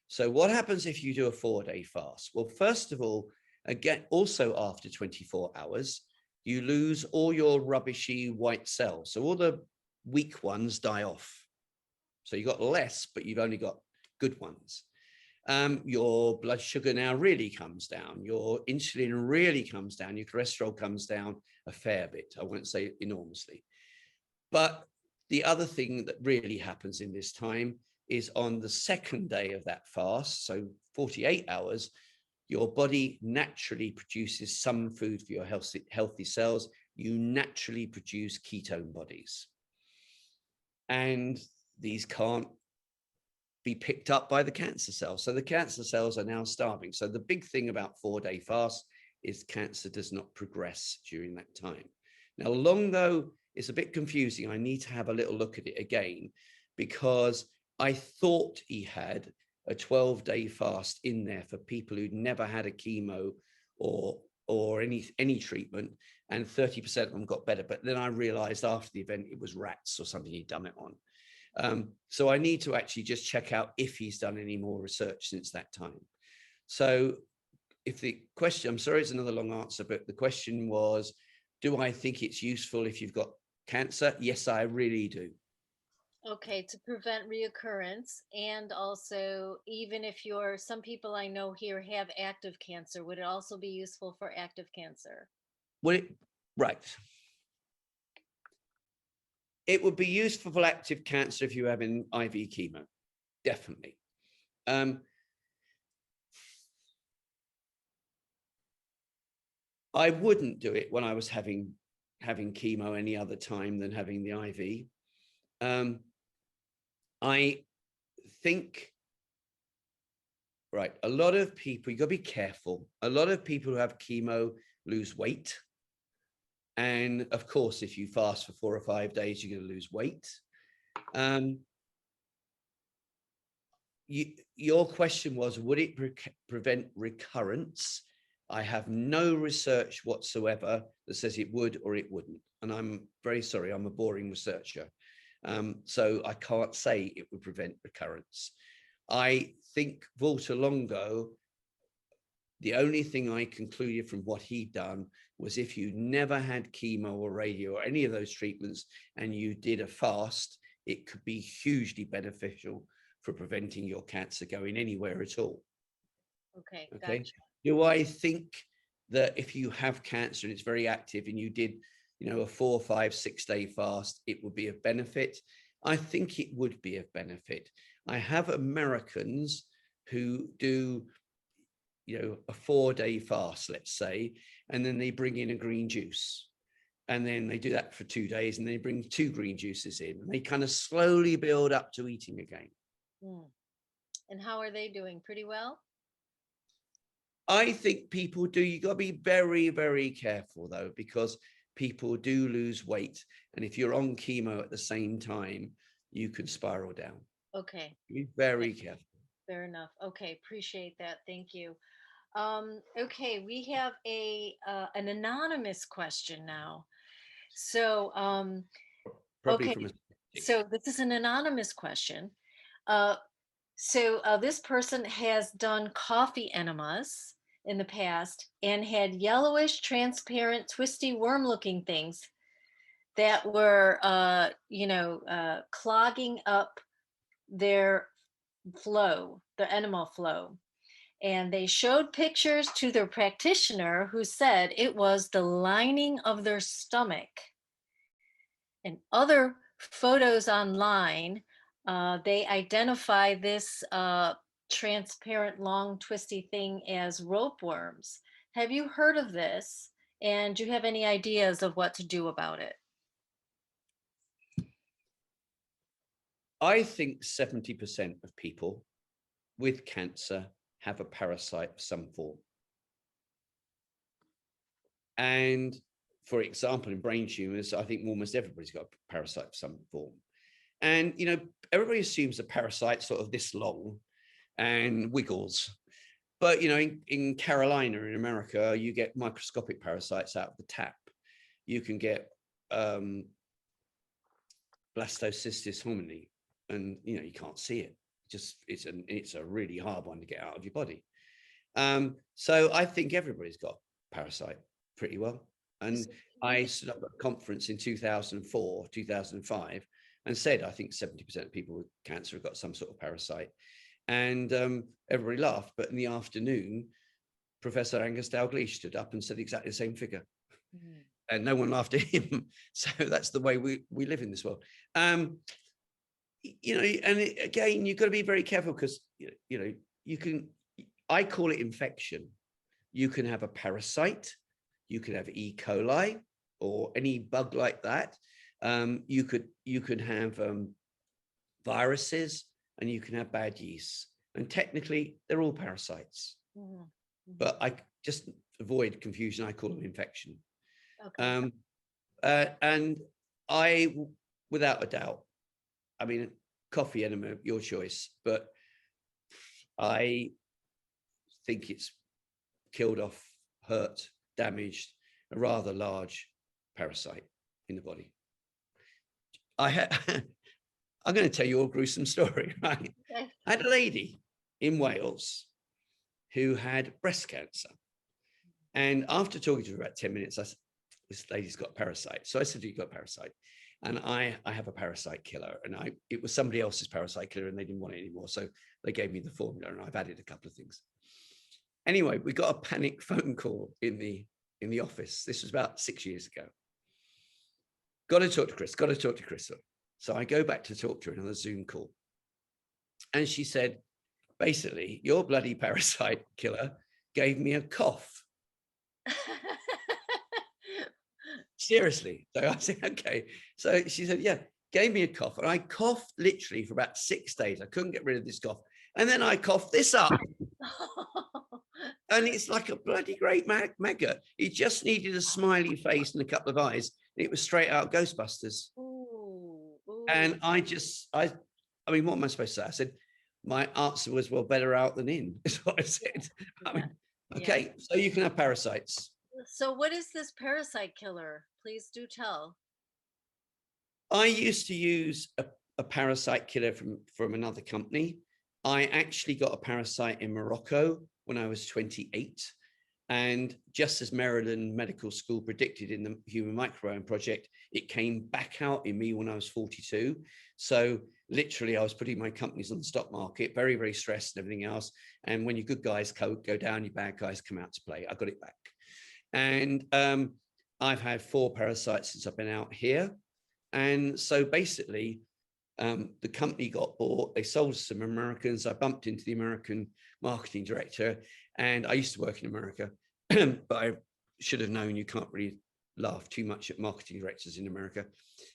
Speaker 2: So what happens if you do a 4-day fast? Well, first of all, again, also after 24 hours, you lose all your rubbishy white cells. So all the weak ones die off. So you got less, but you've only got good ones. Your blood sugar now really comes down. Your insulin really comes down. Your cholesterol comes down a fair bit. I won't say enormously. But the other thing that really happens in this time is on the second day of that fast, so 48 hours, your body naturally produces some food for your healthy cells. You naturally produce ketone bodies. And these can't be picked up by the cancer cells. So the cancer cells are now starving. So the big thing about 4-day fast is cancer does not progress during that time. Now, long though it's a bit confusing, I need to have a little look at it again, because I thought he had a 12-day fast in there for people who'd never had a chemo or any treatment, and 30% of them got better. But then I realized after the event, it was rats or something he'd done it on. So I need to actually just check out if he's done any more research since that time. So if the question, I'm sorry, it's another long answer, but the question was, do I think it's useful if you've got cancer? Yes, I really do.
Speaker 1: Okay, to prevent reoccurrence, and also even if some people I know here have active cancer, would it also be useful for active cancer?
Speaker 2: Right. It would be useful for active cancer if you're having IV chemo, definitely. I wouldn't do it when I was having chemo any other time than having the IV. I think, right, a lot of people, you got to be careful. A lot of people who have chemo lose weight. And of course, if you fast for 4 or 5 days, you're going to lose weight. Your question was, would it prevent recurrence? I have no research whatsoever that says it would or it wouldn't. And I'm very sorry, I'm a boring researcher. So I can't say it would prevent recurrence. I think Walter Longo, the only thing I concluded from what he'd done was if you never had chemo or radio or any of those treatments and you did a fast, it could be hugely beneficial for preventing your cancer going anywhere at all.
Speaker 1: Okay,
Speaker 2: Okay.
Speaker 1: gotcha.
Speaker 2: Do I think that if you have cancer and it's very active and you did, a 4, 5, 6-day fast, it would be of benefit? I think it would be of benefit. I have Americans who do, a 4-day fast, let's say, and then they bring in a green juice. And then they do that for 2 days and they bring 2 green juices in. And they kind of slowly build up to eating again.
Speaker 1: And how are they doing? Pretty well?
Speaker 2: I think people do. You got to be very, very careful, though, because people do lose weight. And if you're on chemo at the same time, you can spiral down.
Speaker 1: Okay.
Speaker 2: Be very careful.
Speaker 1: Fair enough. Okay, appreciate that. Thank you. Okay, we have an anonymous question now. So,
Speaker 2: Probably
Speaker 1: okay,
Speaker 2: from
Speaker 1: so this is an anonymous question. This person has done coffee enemas in the past and had yellowish, transparent, twisty, worm-looking things that were, clogging up their flow, the enema flow. And they showed pictures to their practitioner, who said it was the lining of their stomach. And other photos online, they identify this transparent, long, twisty thing as rope worms. Have you heard of this? And do you have any ideas of what to do about it?
Speaker 2: I think 70% of people with cancer have a parasite of some form. And for example, in brain tumors, I think almost everybody's got a parasite of some form. And, everybody assumes a parasite sort of this long. and wiggles. But, you know, in Carolina, in America, you get microscopic parasites out of the tap. You can get blastocystis homini, and, you know, you can't see it. Just it's a really hard one to get out of your body. So I think everybody's got parasite pretty well. And I stood up at a conference in 2004, 2005, and said, I think 70% of people with cancer have got some sort of parasite. And everybody laughed. But in the afternoon, Professor Angus Dalgleish stood up and said exactly the same figure. Mm. And no one laughed at him. So that's the way we live in this world. You know, and again, you've got to be very careful, because, you know, you can, I call it infection. You can have a parasite, you could have E. coli or any bug like that. You could have viruses, and you can have bad yeast. And technically, they're all parasites. Mm-hmm. But I just avoid confusion. I call them infection. Okay. And I, without a doubt, I mean, coffee enema, your choice, but I think it's killed off, hurt, damaged a rather large parasite in the body. I'm going to tell you a gruesome story, right? Okay. I had a lady in Wales who had breast cancer. And after talking to her about 10 minutes, I said, this lady's got a parasite. So I said, you've got a parasite. And I have a parasite killer. And it was somebody else's parasite killer, and they didn't want it anymore. So they gave me the formula, and I've added a couple of things. Anyway, we got a panic phone call in the office. This was about 6 years ago. Got to talk to Chris. So I go back to talk to her on a Zoom call. And she said, basically, your bloody parasite killer gave me a cough. Seriously. So I said, okay. So she said, yeah, gave me a cough. And I coughed literally for about 6 days. I couldn't get rid of this cough. And then I coughed this up. And it's like a bloody great maggot. He just needed a smiley face and a couple of eyes. It was straight out Ghostbusters. Ooh. And I mean, what am I supposed to say? I said, my answer was, well, better out than in, is what I said. I mean, okay, yeah. So you can have parasites.
Speaker 1: So what is this parasite killer? Please do tell.
Speaker 2: I used to use a parasite killer from another company. I actually got a parasite in Morocco when I was 28. And just as Maryland Medical School predicted in the Human Microbiome Project, it came back out in me when I was 42. So literally, I was putting my companies on the stock market, very, very stressed and everything else. And when your good guys go down, your bad guys come out to play. I got it back. And I've had 4 parasites since I've been out here. And so basically, the company got bought. They sold to some Americans. I bumped into the American marketing director, and I used to work in America, but I should have known you can't really laugh too much at marketing directors in America.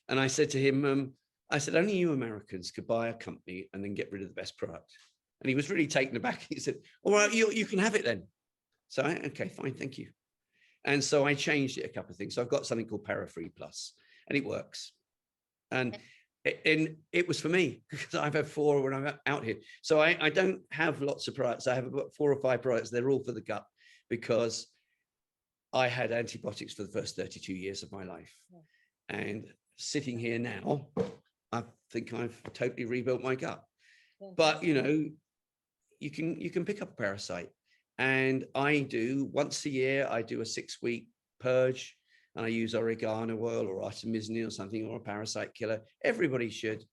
Speaker 2: And I said to him, I said, only you Americans could buy a company and then get rid of the best product. And he was really taken aback. He said, all right, you can have it then. So okay, fine, thank you. And so I changed it a couple of things. So I've got something called Parafree Plus, and it works. And it was for me, because I've had 4 when I'm out here. So I don't have lots of products. I have about 4 or 5 products. They're all for the gut, because I had antibiotics for the first 32 years of my life. Yeah. And sitting here now, I think I've totally rebuilt my gut. Yeah. But, you know, you can pick up a parasite. And I do once a year, I do a 6-week purge. And I use oregano oil or artemisinin or something, or a parasite killer. Everybody should.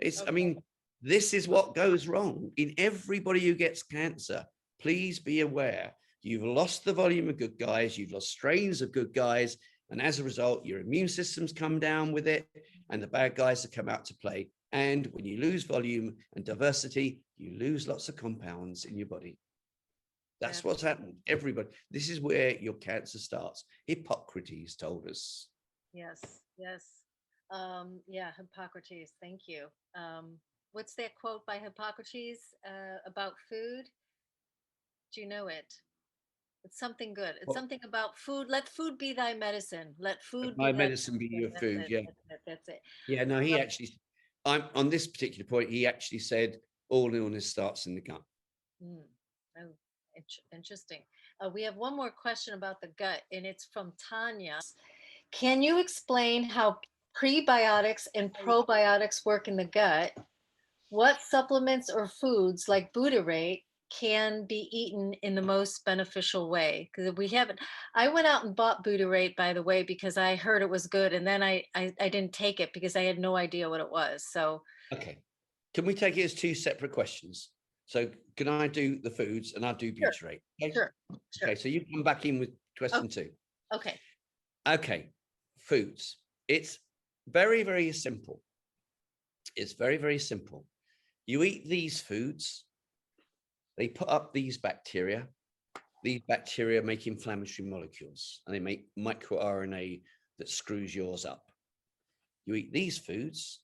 Speaker 2: It's, okay. I mean, this is what goes wrong in everybody who gets cancer. Please be aware. You've lost the volume of good guys. You've lost strains of good guys. And as a result, your immune systems come down with it, and the bad guys have come out to play. And when you lose volume and diversity, you lose lots of compounds in your body. That's what's happened. Everybody. This is where your cancer starts. Hippocrates told us.
Speaker 1: Yes. Yeah, Hippocrates. Thank you. What's that quote by Hippocrates about food? Do you know it? It's something good. It's something about food. Let food be thy medicine. Let food
Speaker 2: be my medicine be your food. Yeah.
Speaker 1: That's it.
Speaker 2: Yeah. No, he actually. I'm on this particular point. He actually said all illness starts in the gut.
Speaker 1: Mm. Oh, interesting. We have one more question about the gut, and it's from Tanya. Can you explain how prebiotics and probiotics work in the gut? What supplements or foods like butyrate can be eaten in the most beneficial way? Because we haven't, I went out and bought butyrate, by the way, because I heard it was good. And then I didn't take it because I had no idea what it was. So,
Speaker 2: Okay. Can we take it as two separate questions? So can I do the foods and I'll do
Speaker 1: sure,
Speaker 2: butyrate? Okay.
Speaker 1: sure.
Speaker 2: Okay. So you come back in with question
Speaker 1: Okay.
Speaker 2: two.
Speaker 1: Okay.
Speaker 2: Okay. Foods. It's very, very simple. It's very, very simple. You eat these foods, they put up these bacteria. These bacteria make inflammatory molecules and they make microRNA that screws yours up. You eat these foods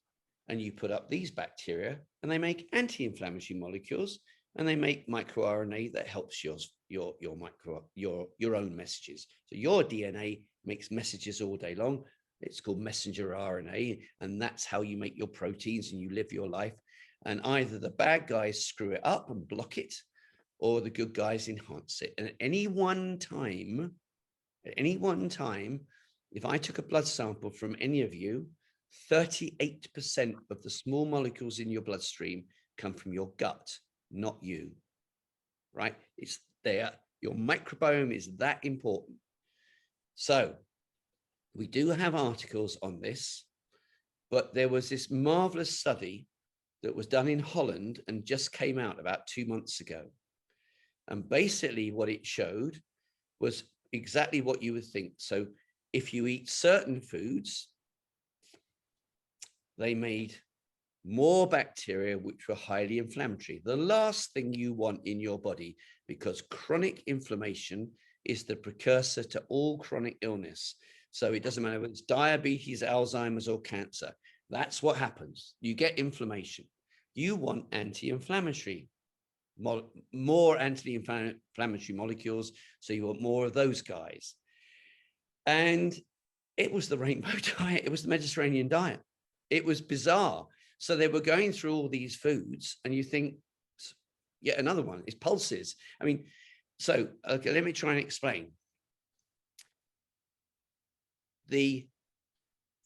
Speaker 2: and you put up these bacteria and they make anti-inflammatory molecules and they make microRNA that helps your own messages. So your DNA makes messages all day long. It's called messenger RNA, and that's how you make your proteins and you live your life. And either the bad guys screw it up and block it, or the good guys enhance it. And at any one time, if I took a blood sample from any of you, 38% of the small molecules in your bloodstream come from your gut, not you, right? It's there. Your microbiome is that important. So we do have articles on this, but there was this marvelous study that was done in Holland and just came out about 2 months ago. And basically what it showed was exactly what you would think. So if you eat certain foods, they made more bacteria which were highly inflammatory. The last thing you want in your body, because chronic inflammation is the precursor to all chronic illness. So it doesn't matter whether it's diabetes, Alzheimer's, or cancer. That's what happens. You get inflammation. You want anti-inflammatory, more anti-inflammatory molecules. So you want more of those guys. And it was the rainbow diet. It was the Mediterranean diet. It was bizarre. So they were going through all these foods and you think, yet another one is pulses. I mean, so, okay, let me try and explain.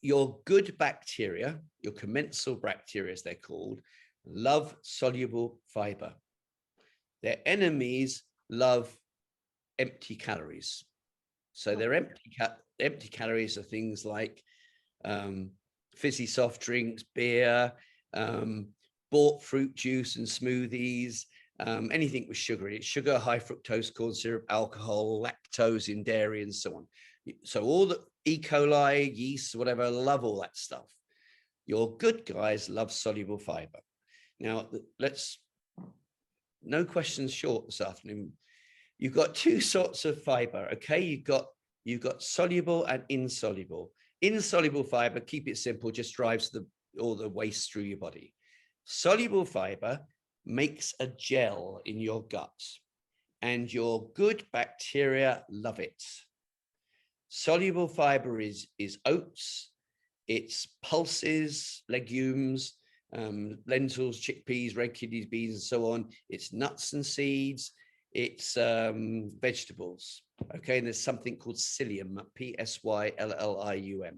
Speaker 2: Your good bacteria, your commensal bacteria, as they're called, love soluble fiber. Their enemies love empty calories. So their empty calories are things like fizzy soft drinks, beer, bought fruit juice and smoothies, anything with sugar. It's sugar, high fructose corn syrup, alcohol, lactose in dairy, and so on. So all the E. coli, yeast, whatever, love all that stuff. Your good guys love soluble fiber. Now, no questions short this afternoon. You've got two sorts of fiber, okay? You've got soluble and insoluble. Insoluble fiber, keep it simple, just drives all the waste through your body. Soluble fiber makes a gel in your gut, and your good bacteria love it. Soluble fiber is oats, it's pulses, legumes, lentils, chickpeas, red kidney beans, and so on. It's nuts and seeds, it's vegetables. Okay, and there's something called psyllium, P-S-Y-L-L-I-U-M,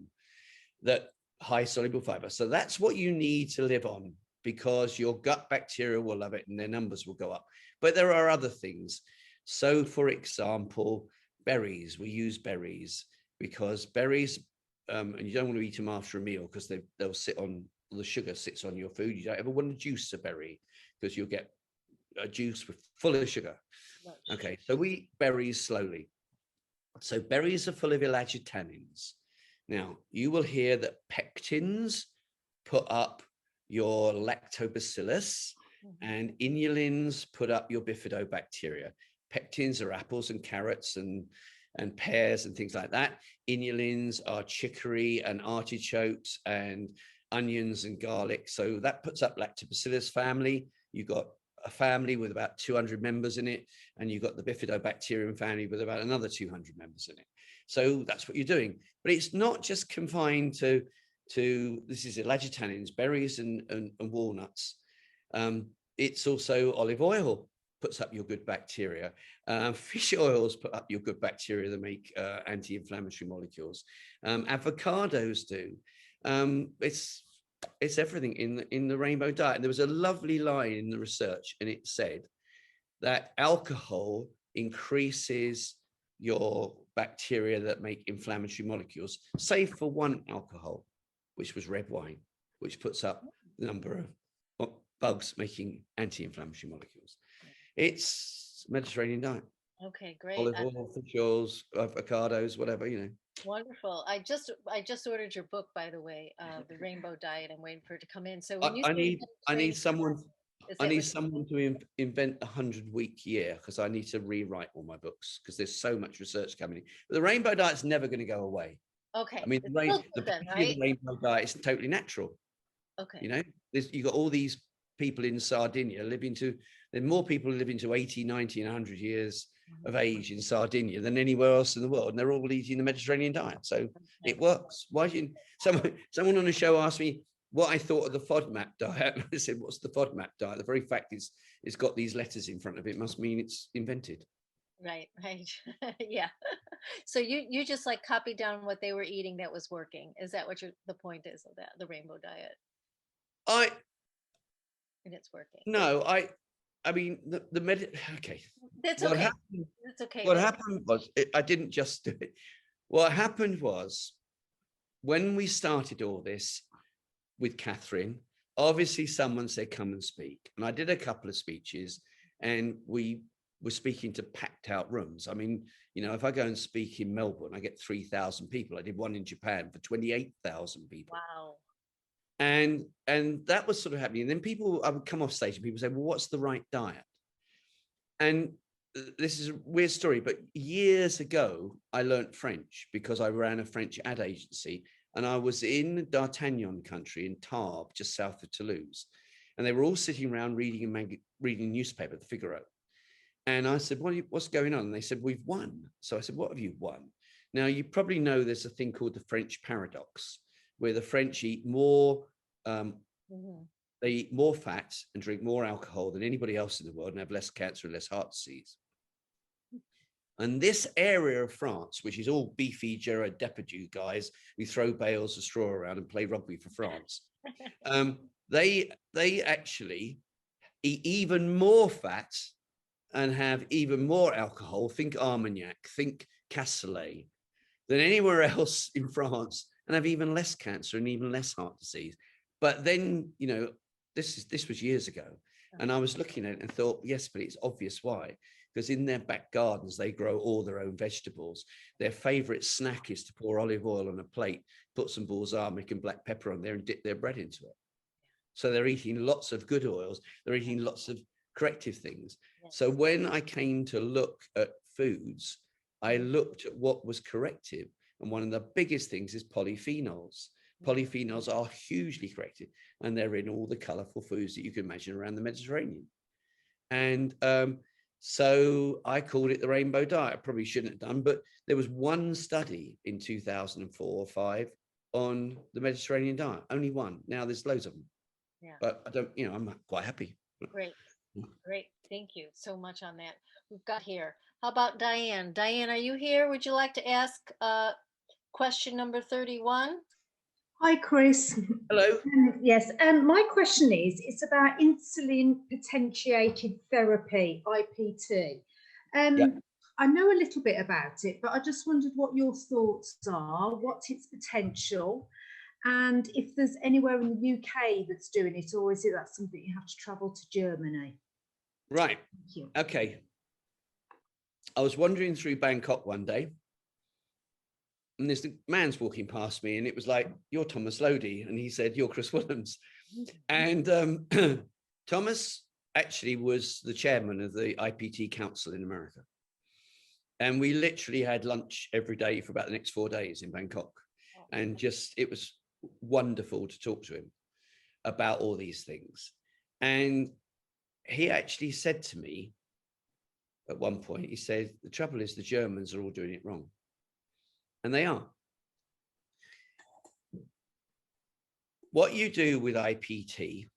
Speaker 2: that high soluble fiber. So that's what you need to live on, because your gut bacteria will love it and their numbers will go up. But there are other things. So for example, berries, we use berries because berries, and you don't want to eat them after a meal because they'll sit on, the sugar sits on your food. You don't ever want to juice a berry because you'll get a juice full of sugar. Okay, so we eat berries slowly. So berries are full of elagitannins. Now, you will hear that pectins put up your lactobacillus and inulins put up your bifidobacteria. Pectins are apples and carrots and pears and things like that. Inulins are chicory and artichokes and onions and garlic. So that puts up lactobacillus family. You've got a family with about 200 members in it, and you've got the bifidobacterium family with about another 200 members in it. So that's what you're doing. But it's not just confined to this is elagitannins, berries and walnuts. It's also olive oil. puts up your good bacteria. Fish oils put up your good bacteria that make anti-inflammatory molecules. Avocados do. It's everything in the rainbow diet. And there was a lovely line in the research, and it said that alcohol increases your bacteria that make inflammatory molecules, save for one alcohol, which was red wine, which puts up the number of bugs making anti-inflammatory molecules. It's Mediterranean diet.
Speaker 1: Okay, great.
Speaker 2: Olive oil, fish oils, avocados, whatever, you know.
Speaker 1: Wonderful. I just ordered your book, by the way, the Rainbow Diet. I'm waiting for it to come in. So when you
Speaker 2: I need someone to invent a 100-week year, because I need to rewrite all my books because there's so much research coming in. But the rainbow diet's never going to go away.
Speaker 1: Okay.
Speaker 2: I mean, the rainbow diet is totally natural.
Speaker 1: Okay.
Speaker 2: You know, you've got all these people in Sardinia there are more people living to 80, 90, and 100 years of age in Sardinia than anywhere else in the world, and they're all eating the Mediterranean diet. So it works. Why didn't someone on the show asked me what I thought of the FODMAP diet? I said, what's the FODMAP diet? The very fact it's got these letters in front of it must mean it's invented.
Speaker 1: Right. Yeah. So you just like copied down what they were eating that was working. Is that what the point is of that, the rainbow diet? And it's working.
Speaker 2: No, I mean, okay.
Speaker 1: That's okay. That's okay.
Speaker 2: What happened was, I didn't just do it. What happened was, when we started all this with Catherine, obviously someone said, come and speak. And I did a couple of speeches, and we were speaking to packed out rooms. I mean, you know, if I go and speak in Melbourne, I get 3,000 people. I did one in Japan for 28,000 people.
Speaker 1: Wow.
Speaker 2: And that was sort of happening. And then I would come off stage and people say, well, what's the right diet? And this is a weird story, but years ago, I learned French because I ran a French ad agency, and I was in D'Artagnan country in Tarbes, just south of Toulouse. And they were all sitting around reading a newspaper, the Figaro. And I said, what's going on? And they said, we've won. So I said, what have you won? Now, you probably know there's a thing called the French paradox, where the French eat more, they eat more fat and drink more alcohol than anybody else in the world, and have less cancer and less heart disease. And this area of France, which is all beefy Gerard Depardieu guys who throw bales of straw around and play rugby for France, they actually eat even more fat and have even more alcohol, think Armagnac, think Castellet, than anywhere else in France, and have even less cancer and even less heart disease. But then, you know, this was years ago, and I was looking at it and thought, yes, but it's obvious why. Because in their back gardens, they grow all their own vegetables. Their favorite snack is to pour olive oil on a plate, put some balsamic and black pepper on there, and dip their bread into it. So they're eating lots of good oils. They're eating lots of corrective things. Yes. So when I came to look at foods, I looked at what was corrective. And one of the biggest things is polyphenols. Polyphenols are hugely corrective, and they're in all the colorful foods that you can imagine around the Mediterranean. And so I called it the rainbow diet. I probably shouldn't have done, but there was one study in 2004 or 5 on the Mediterranean diet, only one. Now there's loads of them. Yeah. But I don't, you know, I'm quite happy.
Speaker 1: Great. Great. Thank you so much on that. We've got here. How about Diane? Diane, are you here? Would you like to ask question number 31?
Speaker 6: Hi, Chris.
Speaker 2: Hello.
Speaker 6: Yes, my question is, it's about insulin potentiated therapy, IPT. I know a little bit about it, but I just wondered what your thoughts are, what's its potential, and if there's anywhere in the UK that's doing it, or is it that something you have to travel to Germany?
Speaker 2: Right.
Speaker 6: Thank you.
Speaker 2: Okay. I was wandering through Bangkok one day, and this man's walking past me, and it was like, you're Thomas Lodi. And he said, you're Chris Woollams. And Thomas actually was the chairman of the IPT Council in America. And we literally had lunch every day for about the next 4 days in Bangkok. And just, it was wonderful to talk to him about all these things. And he actually said to me at one point, he said, the trouble is the Germans are all doing it wrong. And they are. What you do with IPT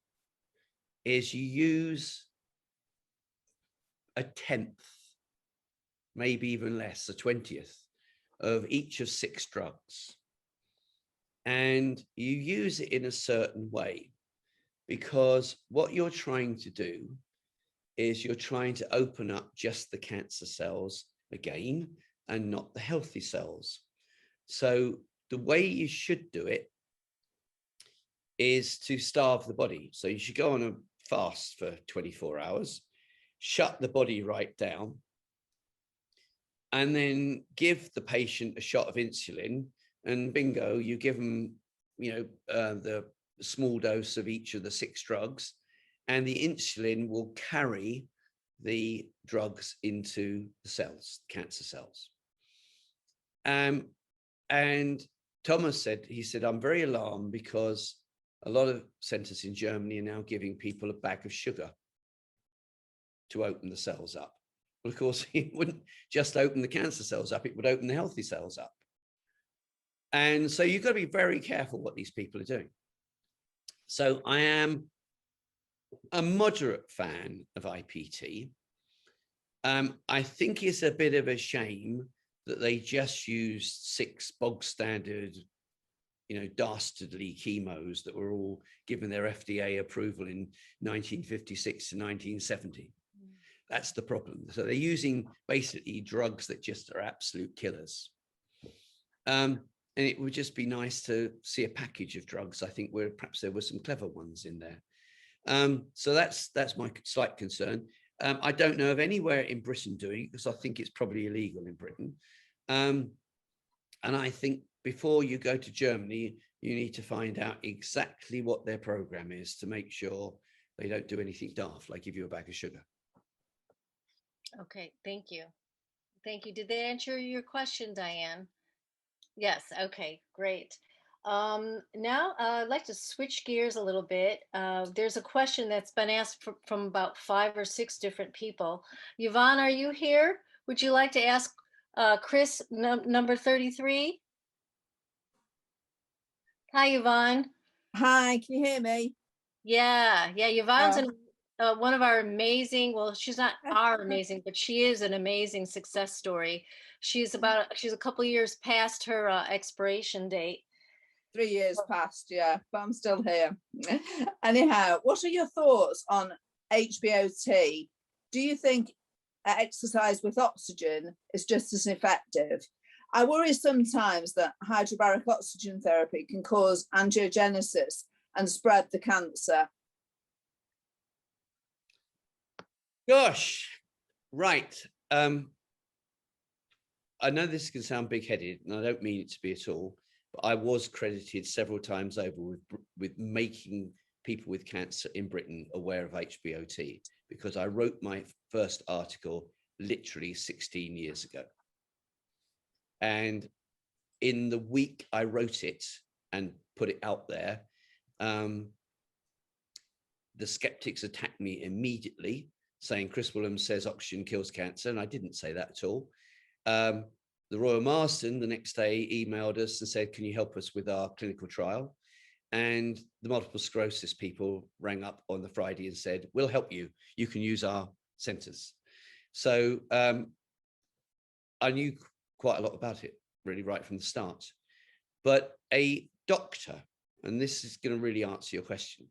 Speaker 2: is you use a 10th, maybe even less, a 20th of each of 6 drugs. And you use it in a certain way, because what you're trying to do is you're trying to open up just the cancer cells again and not the healthy cells. So the way you should do it is to starve the body. So you should go on a fast for 24 hours, shut the body right down, and then give the patient a shot of insulin, and bingo, you give them, the small dose of each of the 6 drugs, and the insulin will carry the drugs into the cells, cancer cells. And Thomas said, I'm very alarmed because a lot of centers in Germany are now giving people a bag of sugar to open the cells up. Well, of course, it wouldn't just open the cancer cells up, it would open the healthy cells up. And so you've got to be very careful what these people are doing. So I am a moderate fan of IPT. I think it's a bit of a shame that they just used 6 bog standard, dastardly chemos that were all given their FDA approval in 1956 to 1970. That's the problem. So they're using basically drugs that just are absolute killers. And it would just be nice to see a package of drugs, I think, where perhaps there were some clever ones in there. So that's my slight concern. I don't know of anywhere in Britain doing it, because I think it's probably illegal in Britain. And I think before you go to Germany, you need to find out exactly what their program is to make sure they don't do anything daft, like give you a bag of sugar.
Speaker 1: Okay, thank you. Thank you. Did they answer your question, Diane? Yes, okay, great. Now I'd like to switch gears a little bit. There's a question that's been asked from about 5 or 6 different people. Yvonne, are you here? Would you like to ask Chris number 33? Hi, Yvonne.
Speaker 7: Hi, can you hear me?
Speaker 1: Yeah, Yvonne's one of our amazing, well, she's not our amazing, but she is an amazing success story. She's a couple years past her expiration date.
Speaker 7: 3 years past, yeah, but I'm still here. Anyhow, what are your thoughts on HBOT? Do you think exercise with oxygen is just as effective? I worry sometimes that hyperbaric oxygen therapy can cause angiogenesis and spread the cancer.
Speaker 2: Gosh, right. I know this can sound big-headed, and I don't mean it to be at all, but I was credited several times over with making people with cancer in Britain aware of HBOT, because I wrote my first article literally 16 years ago. And in the week I wrote it and put it out there, the skeptics attacked me immediately, saying Chris Woollams says oxygen kills cancer, and I didn't say that at all. The Royal Marsden the next day emailed us and said, can you help us with our clinical trial? And the multiple sclerosis people rang up on the Friday and said, we'll help you. You can use our centers. So I knew quite a lot about it, really, right from the start. But a doctor, and this is going to really answer your question,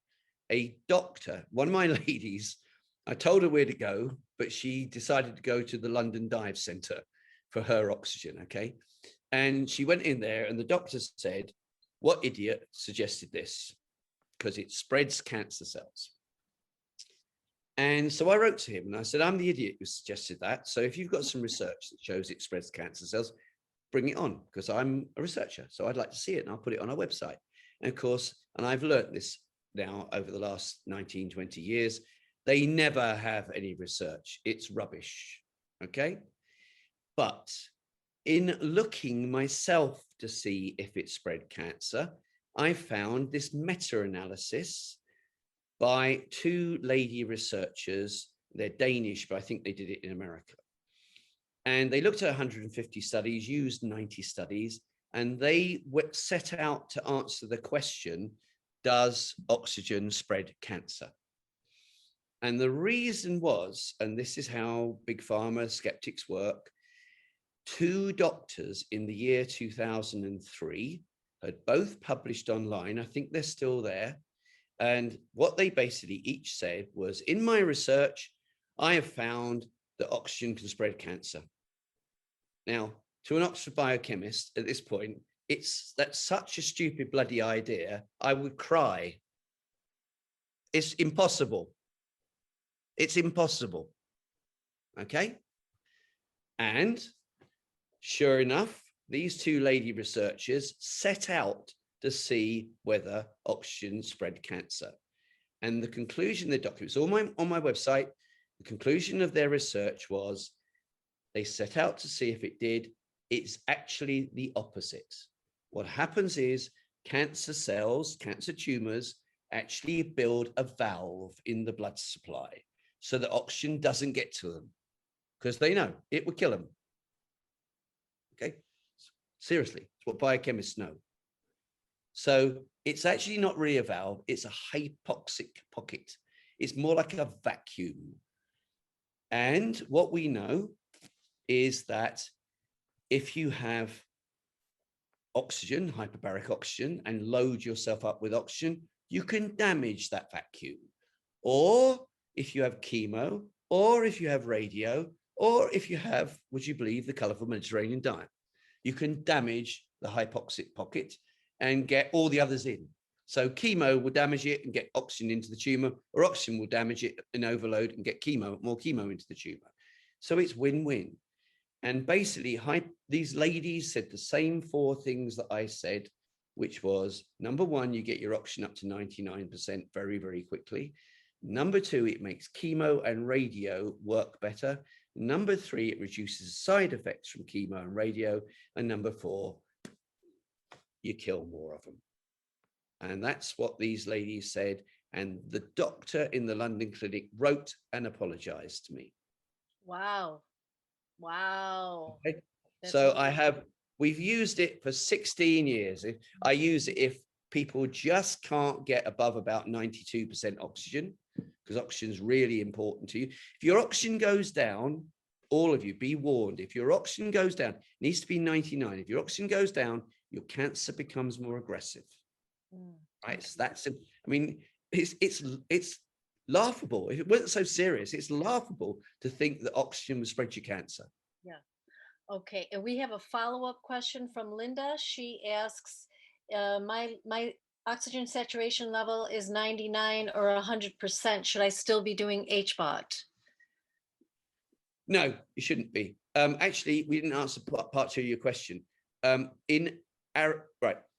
Speaker 2: a doctor, one of my ladies, I told her where to go, but she decided to go to the London Dive Centre for her oxygen, okay? And she went in there and the doctor said, what idiot suggested this? Because it spreads cancer cells. And so I wrote to him and I said, I'm the idiot who suggested that. So if you've got some research that shows it spreads cancer cells, bring it on, because I'm a researcher. So I'd like to see it and I'll put it on our website. And of course, and I've learned this now over the last 19, 20 years, they never have any research. It's rubbish, okay? But in looking myself to see if it spread cancer, I found this meta-analysis by 2 lady researchers. They're Danish, but I think they did it in America. And they looked at 150 studies, used 90 studies, and they set out to answer the question, does oxygen spread cancer? And the reason was, and this is how big pharma skeptics work, 2 doctors in the year 2003 had both published online. I think they're still there. And what they basically each said was, in my research, I have found that oxygen can spread cancer. Now, to an Oxford biochemist at this point, that's such a stupid bloody idea. I would cry. It's impossible. It's impossible. Okay. And sure enough, these 2 lady researchers set out to see whether oxygen spread cancer. And the conclusion of the documents, all on my website, the conclusion of their research was they set out to see if it did. It's actually the opposite. What happens is cancer cells, cancer tumors, actually build a valve in the blood supply so that oxygen doesn't get to them, because they know it will kill them. Okay, seriously, it's what biochemists know. So it's actually not really a valve, it's a hypoxic pocket. It's more like a vacuum. And what we know is that if you have oxygen, hyperbaric oxygen, and load yourself up with oxygen, you can damage that vacuum. Or if you have chemo, or if you have radio, or if you have, would you believe, the colourful Mediterranean diet, you can damage the hypoxic pocket and get all the others in. So chemo will damage it and get oxygen into the tumor, or oxygen will damage it and overload and get more chemo into the tumor. So it's win-win. And basically, these ladies said the same 4 things that I said, which was, number 1, you get your oxygen up to 99% very, very quickly. Number 2, it makes chemo and radio work better. Number 3, it reduces side effects from chemo and radio. And number 4, you kill more of them. And that's what these ladies said. And the doctor in the London clinic wrote and apologized to me.
Speaker 1: Wow. Wow.
Speaker 2: Okay.
Speaker 1: That's
Speaker 2: So
Speaker 1: amazing.
Speaker 2: we've used it for 16 years. I use it if people just can't get above about 92% oxygen, because oxygen is really important to you. If your oxygen goes down, all of you, be warned. If your oxygen goes down, it needs to be 99. If your oxygen goes down, your cancer becomes more aggressive. Right? So that's, I mean, it's laughable. If it wasn't so serious, it's laughable to think that oxygen will spread your cancer.
Speaker 1: Yeah. Okay. And we have a follow-up question from Linda. She asks, my oxygen saturation level is 99 or 100%. Should I still be doing HBOT?
Speaker 2: No, you shouldn't be. Actually, we didn't answer part 2 of your question.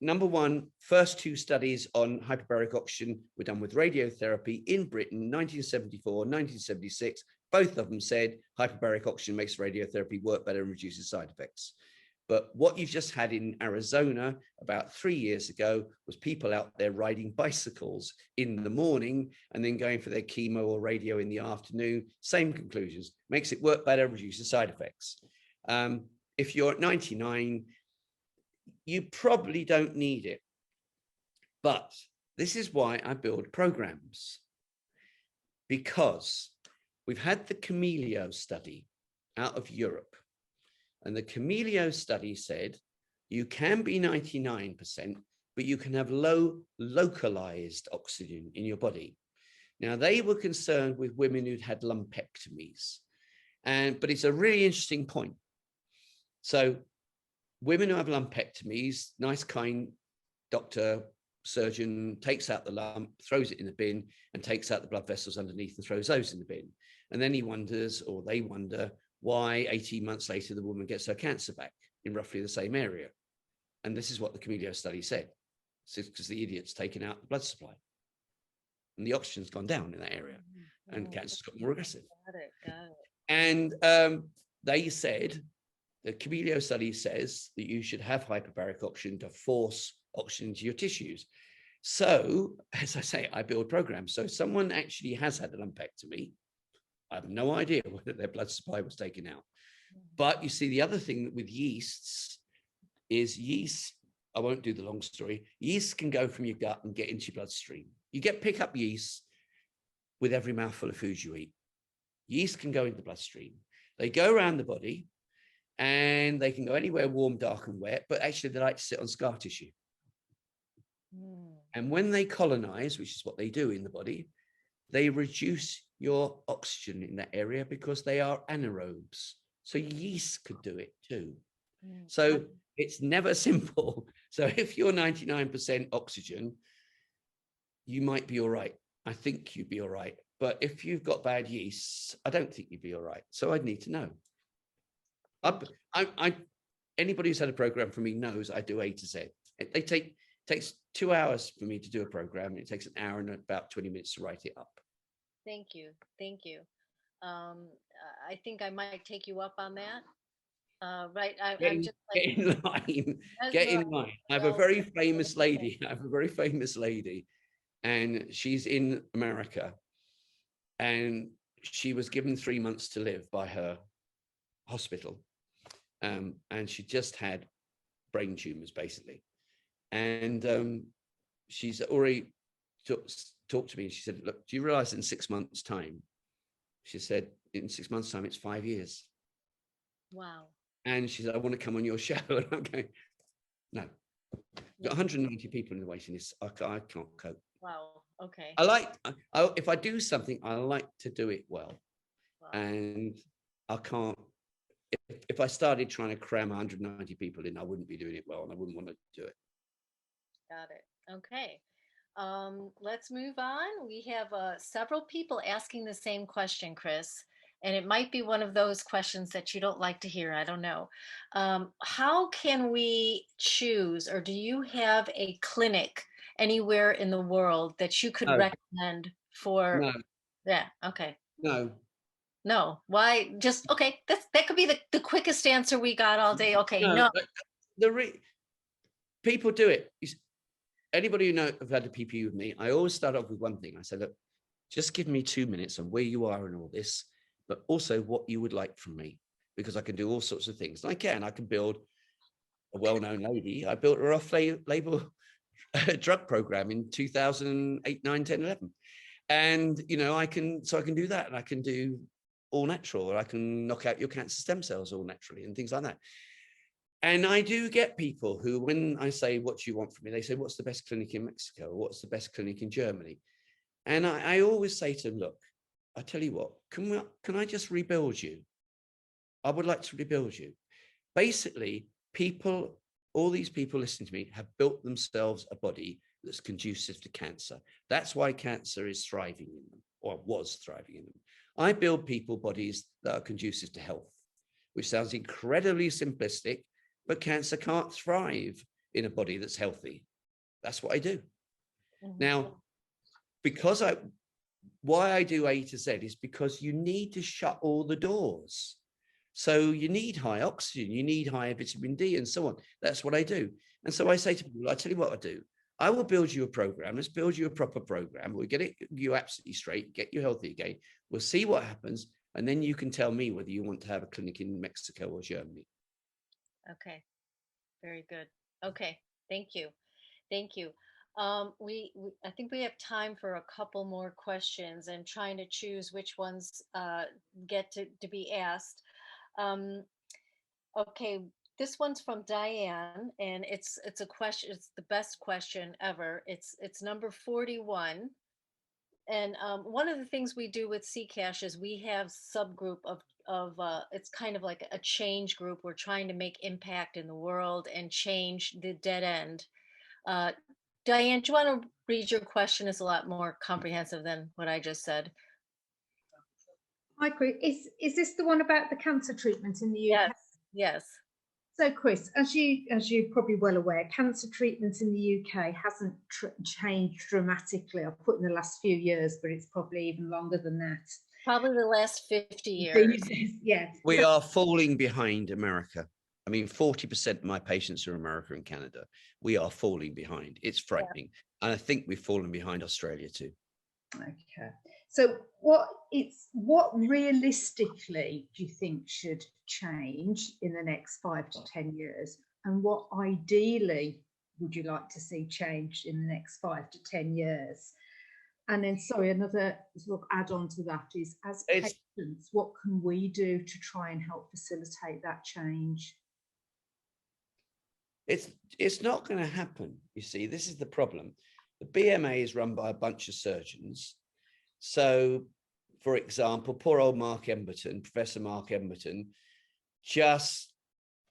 Speaker 2: Number 1, first 2 studies on hyperbaric oxygen were done with radiotherapy in Britain, 1974, 1976. Both of them said hyperbaric oxygen makes radiotherapy work better and reduces side effects. But what you've just had in Arizona about 3 years ago was people out there riding bicycles in the morning and then going for their chemo or radio in the afternoon. Same conclusions. Makes it work better, reduces side effects. If you're at 99, you probably don't need it. But this is why I build programs. Because we've had the Camelio study out of Europe. And the Camelio study said you can be 99%, but you can have low localized oxygen in your body. Now, they were concerned with women who'd had lumpectomies. But it's a really interesting point. So women who have lumpectomies, nice, kind doctor, surgeon takes out the lump, throws it in the bin, and takes out the blood vessels underneath and throws those in the bin. And then he wonders, or they wonder, why 18 months later the woman gets her cancer back in roughly the same area. And this is what the Camelio study said. It's because the idiot's taken out the blood supply. And the oxygen's gone down in that area. And cancer's got more aggressive.
Speaker 1: Got it.
Speaker 2: And they said, the Camelio study says that you should have hyperbaric oxygen to force oxygen into your tissues. So, as I say, I build programs. So if someone actually has had a lumpectomy, I have no idea whether their blood supply was taken out. But you see, the other thing with yeasts is yeast, I won't do the long story, yeast can go from your gut and get into your bloodstream. You pick up yeast with every mouthful of food you eat. Yeast can go in the bloodstream. They go around the body and they can go anywhere warm, dark and wet, but actually they like to sit on scar tissue. And when they colonize, which is what they do in the body, they reduce your oxygen in that area because they are anaerobes. So yeast could do it too. So it's never simple. So if you're 99% oxygen, you might be all right. I think you'd be all right. But if you've got bad yeast, I don't think you'd be all right. So I'd need to know. Anybody who's had a program from me knows I do A to Z. It takes 2 hours for me to do a program. It takes an hour and about 20 minutes to write it up.
Speaker 1: Thank you. I think I might take you up on that. Right. I'm just like,
Speaker 2: get in line. Get in line. I have a very famous lady. And she's in America. And she was given 3 months to live by her hospital. And she just had brain tumors, basically. And she's already talked to me. She said, look, do you realize in 6 months' time? She said, in 6 months' time, it's 5 years.
Speaker 1: Wow.
Speaker 2: And she said, I want to come on your show. And I'm going, no. Got 190 people in the waiting list. I can't cope.
Speaker 1: Wow. Okay.
Speaker 2: If I do something, I like to do it well.
Speaker 1: Wow.
Speaker 2: And I can't, if I started trying to cram 190 people in, I wouldn't be doing it well and I wouldn't want to do it.
Speaker 1: Got it. Okay. Let's move on. We have several people asking the same question, Chris, and it might be one of those questions that you don't like to hear. I don't know. How can we choose, or do you have a clinic anywhere in the world that you could recommend for?
Speaker 2: No.
Speaker 1: Yeah. Okay.
Speaker 2: No.
Speaker 1: Why? Just okay. That could be the quickest answer we got all day. Okay. No.
Speaker 2: People do it. Anybody who have had a PPE with me, I always start off with one thing. I say, look, just give me 2 minutes on where you are and all this, but also what you would like from me, because I can do all sorts of things. I can build a well-known lady. I built her off-label drug program in 2008, 9, 10, 11. And, I can do that. And I can do all natural, or I can knock out your cancer stem cells all naturally and things like that. And I do get people who, when I say, what do you want from me? They say, what's the best clinic in Mexico? Or what's the best clinic in Germany? And I always say to them, look, I tell you what, can I just rebuild you? I would like to rebuild you. Basically, all these people listening to me have built themselves a body that's conducive to cancer. That's why cancer is thriving in them, or was thriving in them. I build people bodies that are conducive to health, which sounds incredibly simplistic, but cancer can't thrive in a body that's healthy. That's what I do. Mm-hmm. Now, why I do A to Z is because you need to shut all the doors. So you need high oxygen, you need high vitamin D and so on. That's what I do. And so I say to people, I tell you what I do. I will build you a program. Let's build you a proper program. We'll get you absolutely straight, get you healthy again. We'll see what happens. And then you can tell me whether you want to have a clinic in Mexico or Germany.
Speaker 1: Okay. Very good. Okay. Thank you. I think we have time for a couple more questions and trying to choose which ones get to be asked. Okay, this one's from Diane, and it's a question. It's the best question ever. It's number 41. And one of the things we do with CCASH is we have subgroup of it's kind of like a change group. We're trying to make impact in the world and change the dead end. Diane, do you want to read your question? It's a lot more comprehensive than what I just said.
Speaker 6: Hi, Chris. Is this the one about the cancer treatment in the UK?
Speaker 1: Yes.
Speaker 6: So, Chris, as you're probably well aware, cancer treatment in the UK hasn't changed dramatically. I've put in the last few years, but it's probably even longer than that.
Speaker 1: Probably the last 50 years.
Speaker 6: Yeah.
Speaker 2: We are falling behind America. I mean, 40% of my patients are America and Canada. We are falling behind. It's frightening. Yeah. And I think we've fallen behind Australia too.
Speaker 6: Okay. So what realistically do you think should change in the next 5 to 10 years? And what ideally would you like to see change in the next 5 to 10 years? And then, sorry, another sort of add-on to that is, as
Speaker 2: It's
Speaker 6: patients, what can we do to try and help facilitate that change?
Speaker 2: it's not going to happen. You see, this is the problem. The BMA is run by a bunch of surgeons. So, for example, poor old Mark Emberton, Professor Mark Emberton, just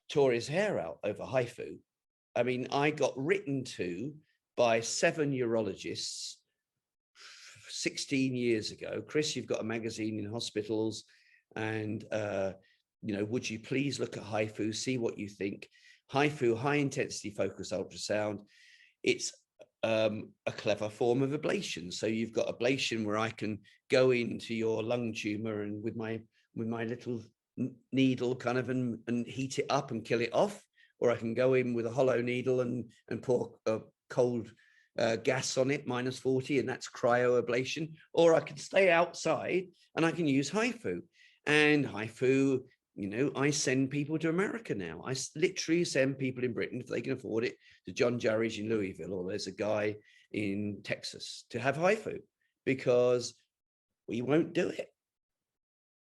Speaker 2: tore his hair out over HIFU. I mean, I got written to by 7 urologists 16 years ago. Chris, you've got a magazine in hospitals, and you know, would you please look at HIFU, see what you think? HIFU, high intensity focused ultrasound. It's a clever form of ablation. So you've got ablation where I can go into your lung tumor and with my little needle kind of and heat it up and kill it off, or I can go in with a hollow needle and pour a cold gas on it, -40, and that's cryoablation. Or I can stay outside and I can use HIFU. And HIFU, you know, I send people to America now. I literally send people in Britain, if they can afford it, to John Jarridge in Louisville, or there's a guy in Texas, to have HIFU, because we won't do it.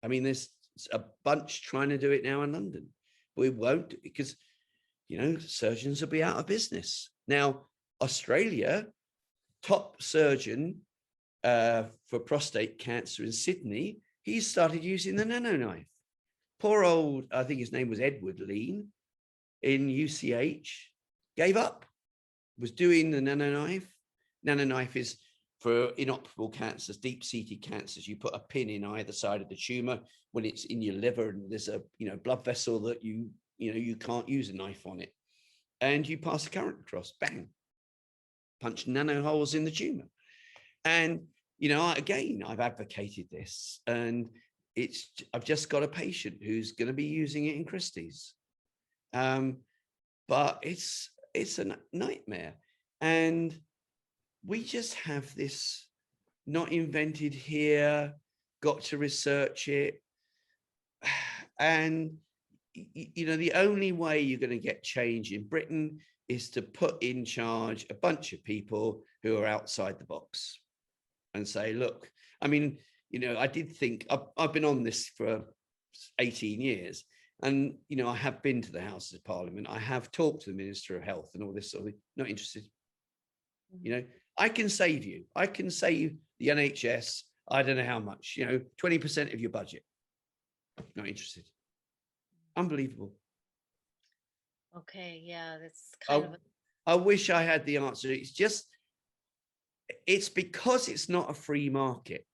Speaker 2: I mean, there's a bunch trying to do it now in London. We won't, because, you know, surgeons will be out of business. Now, Australia, top surgeon for prostate cancer in Sydney, he's started using the nano knife. Poor old, I think his name was Edward Lean in UCH, gave up, was doing the nano knife. Nano knife is for inoperable cancers, deep-seated cancers. You put a pin in either side of the tumor when it's in your liver and there's a, you know, blood vessel that you can't use a knife on it. And you pass a current across, bang, punch nano holes in the tumor. And, you know, I've advocated this, and I've just got a patient who's going to be using it in Christie's. But it's a nightmare. And we just have this not invented here, got to research it. And, you know, the only way you're going to get change in Britain is to put in charge a bunch of people who are outside the box and say, look, I mean, you know, I did think, I've been on this for 18 years, and, you know, I have been to the Houses of Parliament. I have talked to the Minister of Health and all this sort of thing. Not interested. You know, I can save you. I can save the NHS, I don't know how much, you know, 20% of your budget. Not interested. Unbelievable.
Speaker 1: Okay, yeah, that's kind of.
Speaker 2: I wish I had the answer. It's because it's not a free market,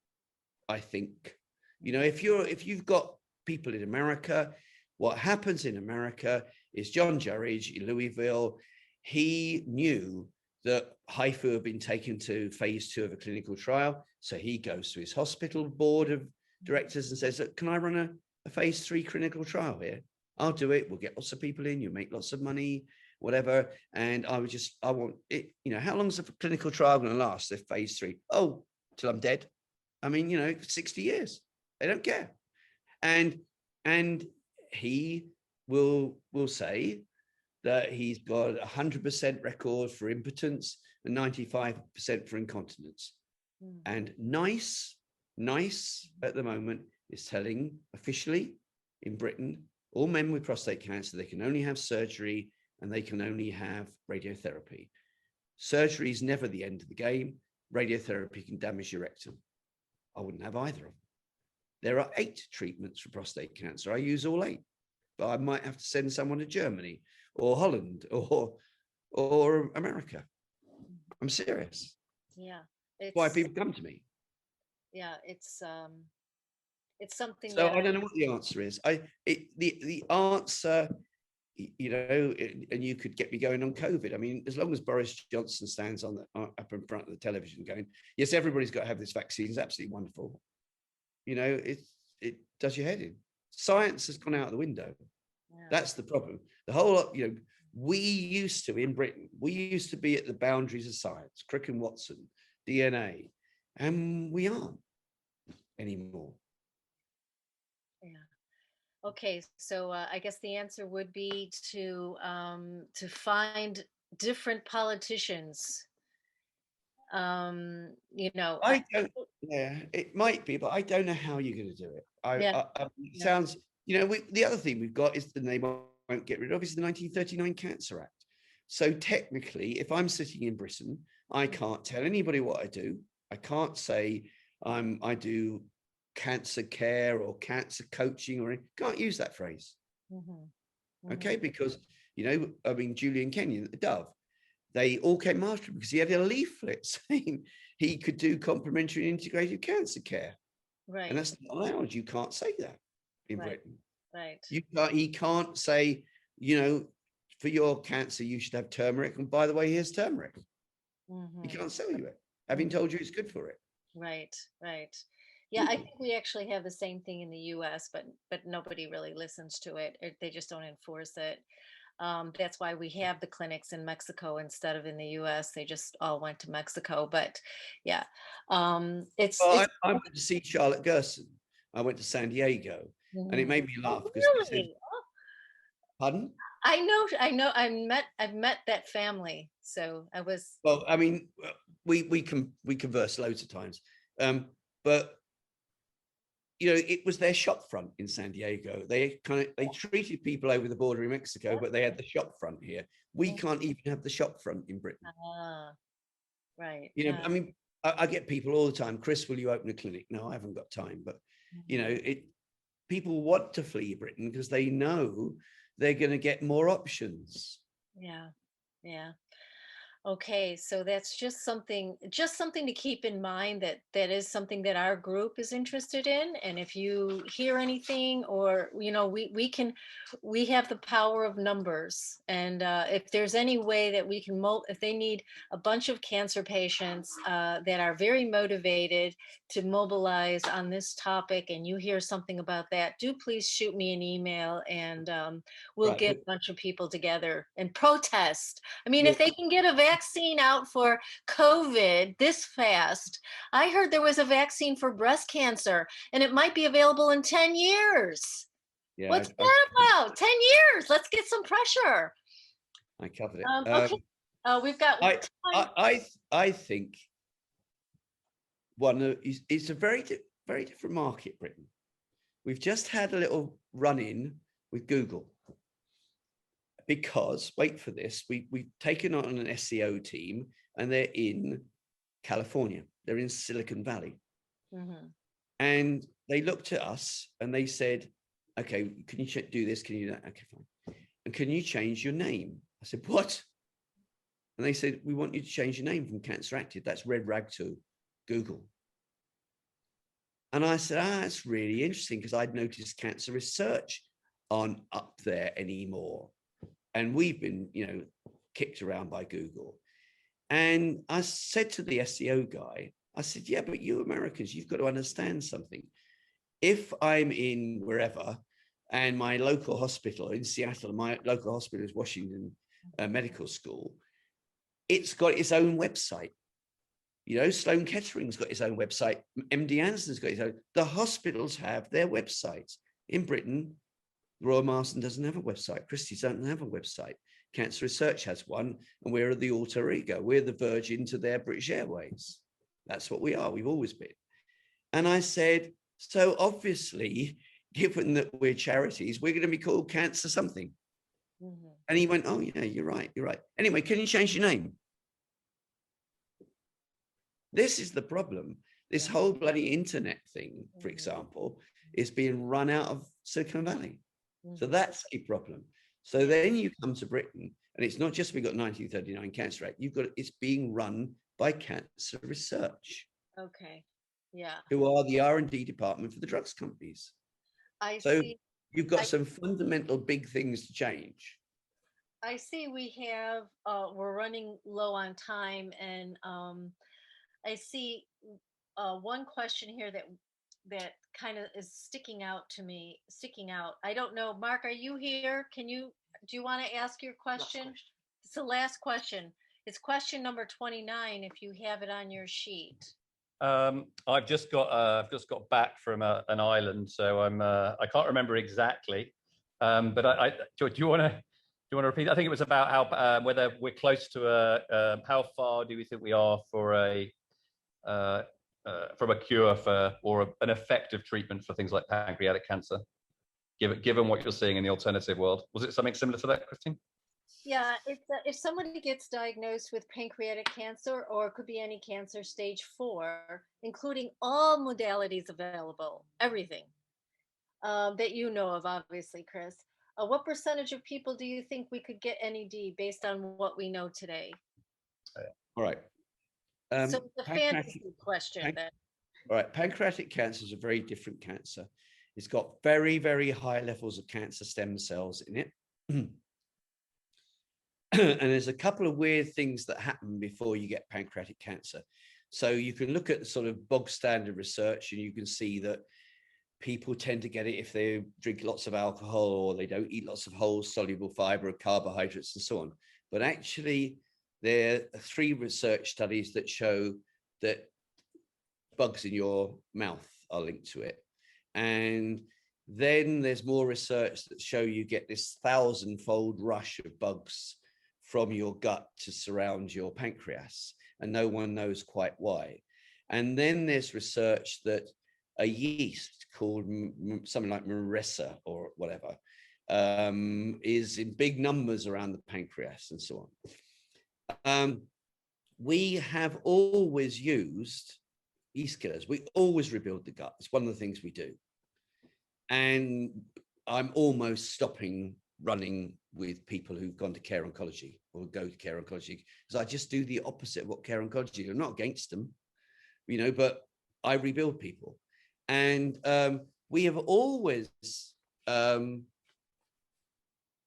Speaker 2: I think. You know, if you've got people in America, what happens in America is John Jarridge in Louisville, he knew that HIFU had been taken to phase 2 of a clinical trial. So he goes to his hospital board of directors and says, look, can I run a phase 3 clinical trial here? I'll do it. We'll get lots of people in, you make lots of money, whatever. And I want it, you know, how long is a clinical trial going to last? If phase 3, oh, till I'm dead. I mean, you know, 60 years, they don't care. And he will say that he's got 100% record for impotence and 95% for incontinence. And NICE at the moment is telling officially in Britain, all men with prostate cancer, they can only have surgery and they can only have radiotherapy. Surgery is never the end of the game. Radiotherapy can damage your rectum. I wouldn't have either of them. There are 8 treatments for prostate cancer. I use all 8, but I might have to send someone to Germany or Holland or America. I'm serious.
Speaker 1: Yeah.
Speaker 2: It's why people come to me.
Speaker 1: Yeah, it's something.
Speaker 2: So I don't know what the answer is. The answer, you know, and you could get me going on COVID. I mean, as long as Boris Johnson stands on up in front of the television going, yes, everybody's got to have this vaccine, is absolutely wonderful. You know, it does your head in. Science has gone out of the window. Yeah. That's the problem. The whole, you know, we used to in Britain, we used to be at the boundaries of science, Crick and Watson, DNA, and we aren't anymore.
Speaker 1: Yeah. Okay, so I guess the answer would be to find different politicians You know,
Speaker 2: I don't. Yeah, it might be, but I don't know how you're going to do it.
Speaker 1: yeah,
Speaker 2: It
Speaker 1: yeah,
Speaker 2: sounds. You know, the other thing we've got is the name I won't get rid of is the 1939 Cancer Act. So technically, if I'm sitting in Britain, I can't tell anybody what I do. I can't say I do cancer care or cancer coaching, or can't use that phrase. Okay, because you know, I mean, Julian Kenyon at the Dove, they all came after him because he had a leaflet saying he could do complementary and integrated cancer care.
Speaker 1: right,
Speaker 2: And that's not allowed. You can't say that in
Speaker 1: right,
Speaker 2: Britain.
Speaker 1: right.
Speaker 2: He can't say, you know, for your cancer, you should have turmeric. And by the way, here's turmeric. He can't sell you it, having told you it's good for it.
Speaker 1: Right, right. Yeah, I think we actually have the same thing in the US, but nobody really listens to it. They just don't enforce it. That's why we have the clinics in Mexico instead of in the US. They just all went to Mexico. But yeah,
Speaker 2: Well, I went to see Charlotte Gerson. I went to San Diego, and it made me laugh because they said,
Speaker 1: really?
Speaker 2: pardon?
Speaker 1: I know. I've met that family. So I was.
Speaker 2: Well, I mean, we converse loads of times, but you know, it was their shop front in San Diego. They treated people over the border in Mexico, but they had the shop front here. We can't even have the shop front in Britain.
Speaker 1: Right.
Speaker 2: You know, I mean, I get people all the time. Chris, will you open a clinic? No, I haven't got time. But you know, people want to flee Britain because they know they're going to get more options.
Speaker 1: Yeah. Yeah. Okay, so that's just something to keep in mind, that is something that our group is interested in. And if you hear anything, or you know, we have the power of numbers, and if there's any way that we can if they need a bunch of cancer patients that are very motivated to mobilize on this topic, and you hear something about that, do please shoot me an email, and we'll get a bunch of people together and protest. I mean, if they can get a vaccine out for COVID this fast, I heard there was a vaccine for breast cancer, and it might be available in 10 years. Yeah, what's that about? 10 years. Let's get some pressure.
Speaker 2: I covered it.
Speaker 1: Okay. We've got
Speaker 2: I think it's a very different market, Britain. We've just had a little run-in with Google. Because, wait for this, we've taken on an SEO team, and they're in California. They're in Silicon Valley. And they looked at us and they said, okay, can you do this? Can you do that? Okay, fine. And can you change your name? I said, what? And they said, we want you to change your name from Cancer Active. That's Red Rag to Google. And I said, that's really interesting, because I'd noticed cancer research aren't up there anymore. And we've been, you know, kicked around by Google. And I said to the SEO guy, I said, yeah, but you Americans, you've got to understand something. If I'm in wherever, and my local hospital in Seattle, my local hospital is Washington Medical School, it's got its own website. You know, Sloan Kettering's got its own website. MD Anderson's got its own. The hospitals have their websites. In Britain, Royal Marsden doesn't have a website. Christie's doesn't have a website. Cancer Research has one, and we're the alter ego. We're the Virgin to their British Airways. That's what we are. We've always been. And I said, so obviously, given that we're charities, we're going to be called Cancer something. And he went, oh, yeah, you're right. You're right. Anyway, can you change your name? This is the problem. This whole bloody internet thing, for example, is being run out of Silicon Valley. So that's a problem. So then you come to Britain, and it's not just we got 1939 Cancer Act. You've got it's being run by Cancer Research.
Speaker 1: Okay. Yeah.
Speaker 2: Who are the R&D department for the drugs companies.
Speaker 1: I
Speaker 2: so
Speaker 1: see.
Speaker 2: You've got some fundamental big things to change.
Speaker 1: I see we have we're running low on time, and I see one question here that kind of is sticking out. I don't know, Mark, are you here? Do you want to ask your question? It's the last question. It's question number 29, if you have it on your sheet.
Speaker 8: I've just got back from an island, so I can't remember exactly. But do you want to you want to repeat? I think it was about how whether we're close to how far do we think we are for from a cure for or an effective treatment for things like pancreatic cancer, given what you're seeing in the alternative world. Was it something similar to that, Christine?
Speaker 1: Yeah, it's if somebody gets diagnosed with pancreatic cancer, or it could be any cancer stage 4, including all modalities available, everything that you know of, obviously, Chris. What percentage of people do you think we could get NED based on what we know today?
Speaker 2: All right.
Speaker 1: So it's a fantasy question then.
Speaker 2: All right, pancreatic cancer is a very different cancer. It's got very, very high levels of cancer stem cells in it. And there's a couple of weird things that happen before you get pancreatic cancer. So you can look at sort of bog standard research and you can see that people tend to get it if they drink lots of alcohol or they don't eat lots of whole soluble fiber or carbohydrates and so on. But actually, there are 3 research studies that show that bugs in your mouth are linked to it. And then there's more research that show you get this 1,000-fold rush of bugs from your gut to surround your pancreas, and no one knows quite why. And then there's research that a yeast called something like Marissa or whatever is in big numbers around the pancreas and so on. We have always used yeast killers. We always rebuild the gut. It's one of the things we do. And I'm almost stopping running with people who've gone to care oncology or go to care oncology, because I just do the opposite of what care oncology do. I'm not against them, you know, but I rebuild people. And we have always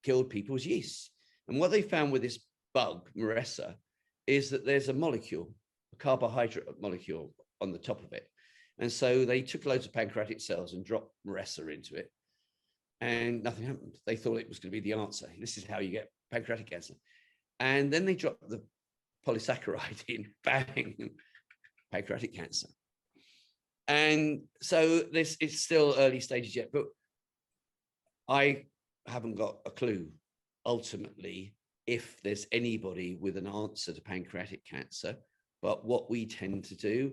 Speaker 2: killed people's yeast. And what they found with this bug, Marissa, is that there's a molecule, a carbohydrate molecule on the top of it. And so they took loads of pancreatic cells and dropped Marissa into it, and nothing happened. They thought it was going to be the answer. This is how you get pancreatic cancer. And then they dropped the polysaccharide in, bang, pancreatic cancer. And so this is still early stages yet, but I haven't got a clue ultimately if there's anybody with an answer to pancreatic cancer. But what we tend to do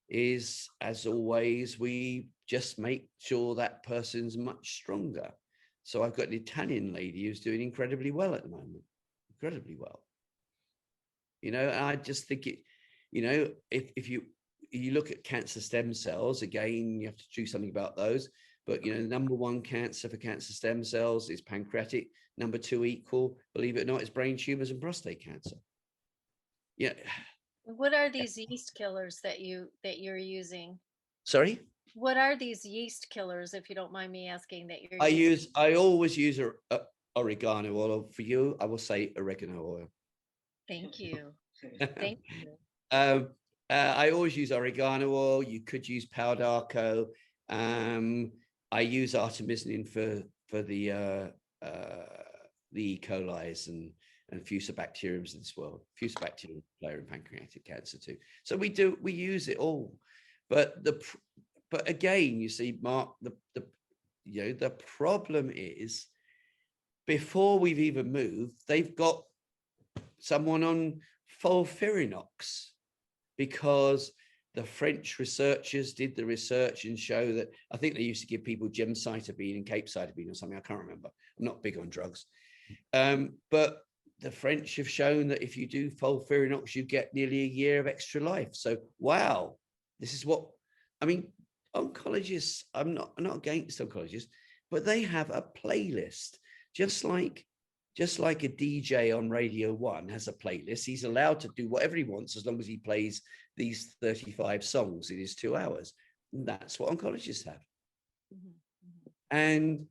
Speaker 2: is, as always, we just make sure that person's much stronger. So I've got an Italian lady who's doing incredibly well at the moment, incredibly well. You know, and I just think it, you know, if you look at cancer stem cells, again, you have to do something about those. But, you know, the #1 cancer for cancer stem cells is pancreatic. #2 equal, believe it or not, is brain tumors and prostate cancer. Yeah.
Speaker 1: What are these yeast killers that you're using?
Speaker 2: Sorry?
Speaker 1: What are these yeast killers, if you don't mind me asking, that you're
Speaker 2: I always use oregano oil. For you, I will say oregano oil.
Speaker 1: Thank you. Thank you.
Speaker 2: I always use oregano oil. You could use Paldarco. I use artemisinin for the E. coli's and Fusobacteriums in this world. Fusobacterium player in pancreatic cancer too. So we use it all. But again, you see, Mark, the problem is, before we've even moved, they've got someone on FOLFIRINOX, because the French researchers did the research and show that, I think they used to give people gemcitabine and capecitabine or something. I can't remember. I'm not big on drugs. But the French have shown that if you do FOLFIRINOX, you get nearly a year of extra life. So, wow, this is what, I mean, oncologists, I'm not against oncologists, but they have a playlist, just like a DJ on Radio 1 has a playlist. He's allowed to do whatever he wants as long as he plays these 35 songs in his 2 hours. And that's what oncologists have. Mm-hmm. And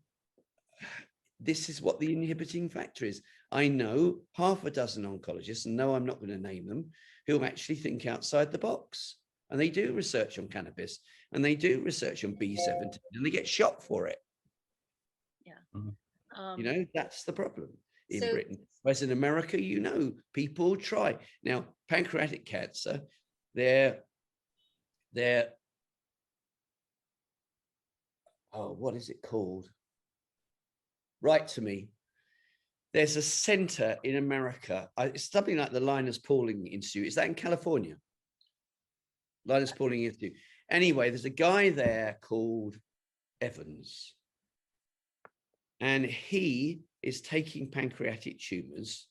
Speaker 2: this is what the inhibiting factor is. I know half a dozen oncologists, and no, I'm not going to name them, who actually think outside the box. And they do research on cannabis, and they do research on B17, and they get shot for it.
Speaker 1: Yeah.
Speaker 2: You know, that's the problem in Britain. Whereas in America, you know, people try. Now, pancreatic cancer, they're what is it called? Write to me. there's a center in America. It's something like the Linus Pauling Institute. Is that in California? Linus Pauling Institute. Anyway, there's a guy there called Evans, and he is taking pancreatic tumors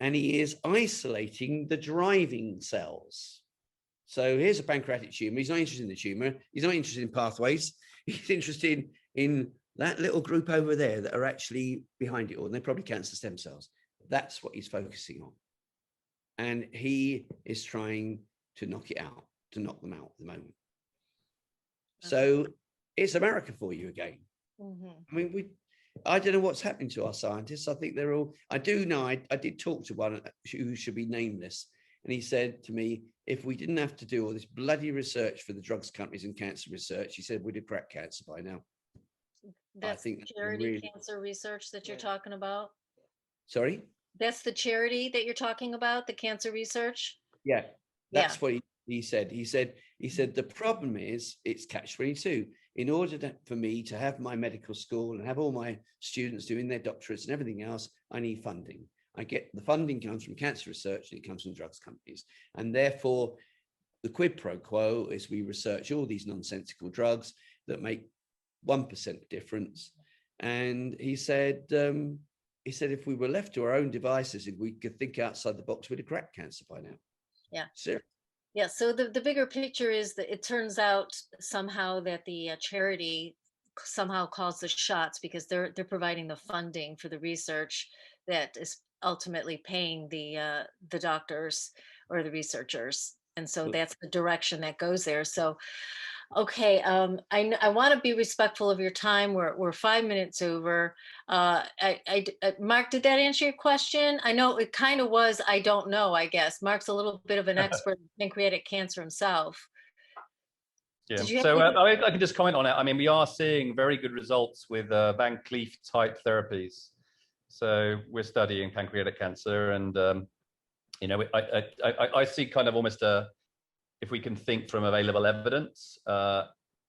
Speaker 2: and he is isolating the driving cells. So here's a pancreatic tumor. He's not interested in the tumor. He's not interested in pathways. He's interested in that little group over there that are actually behind it all. And they're probably cancer stem cells. That's what he's focusing on. And he is trying to knock it out, to knock them out at the moment. So it's America for you again. I mean, I don't know what's happening to our scientists. I think they're all, I do know, I did talk to one who should be nameless. And he said to me, if we didn't have to do all this bloody research for the drugs companies and cancer research, he said, we'd have cracked cancer by now.
Speaker 1: That's the charity cancer research that you're talking about?
Speaker 2: Sorry?
Speaker 1: That's the charity that you're talking about, the cancer research?
Speaker 2: Yeah, that's what he said. He said the problem is it's catch-22. In order for me to have my medical school and have all my students doing their doctorates and everything else, I need funding. I get the funding comes from cancer research and it comes from drugs companies. And therefore, the quid pro quo is we research all these nonsensical drugs that make 1% difference. And he said, if we were left to our own devices, if we could think outside the box, we'd have cracked cancer by now.
Speaker 1: Yeah.
Speaker 2: Seriously.
Speaker 1: Yeah. So the bigger picture is that it turns out somehow that the charity somehow calls the shots because they're providing the funding for the research that is ultimately paying the doctors or the researchers. And so that's the direction that goes there. So, okay. I want to be respectful of your time. We're 5 minutes over. Mark, did that answer your question? I know it kind of was. I don't know, I guess. Mark's a little bit of an expert in pancreatic cancer himself.
Speaker 8: Yeah, so I can just comment on it. I mean, we are seeing very good results with Van Cleef type therapies. So we're studying pancreatic cancer, and you know, I see kind of almost if we can think from available evidence,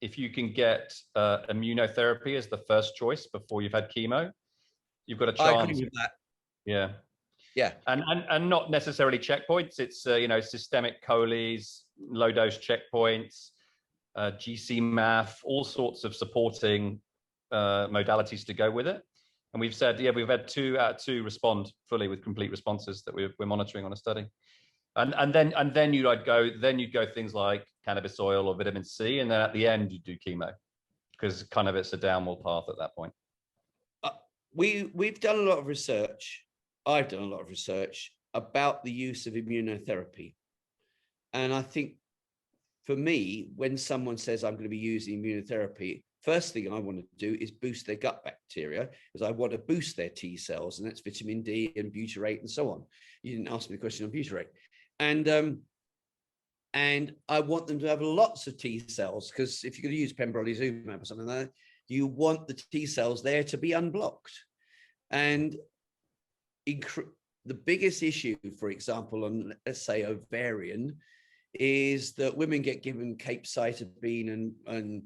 Speaker 8: if you can get immunotherapy as the first choice before you've had chemo, you've got a chance.
Speaker 2: I agree with that.
Speaker 8: Yeah,
Speaker 2: yeah,
Speaker 8: and not necessarily checkpoints. It's you know, systemic choles, low dose checkpoints, GC-MAF, all sorts of supporting modalities to go with it. And we've said, yeah, we've had 2 out of 2 respond fully with complete responses that we're monitoring on a study. And then you'd go things like cannabis oil or vitamin C, and then at the end you do chemo, because kind of it's a downward path at that point.
Speaker 2: We've done a lot of research. I've done a lot of research about the use of immunotherapy, and I think for me, when someone says I'm going to be using immunotherapy, first thing I want to do is boost their gut bacteria, because I want to boost their T cells, and that's vitamin D and butyrate and so on. You didn't ask me the question on butyrate. And I want them to have lots of T cells, because if you're going to use pembrolizumab or something like that, you want the T cells there to be unblocked. And the biggest issue, for example, on, let's say, ovarian, is that women get given capecitabine and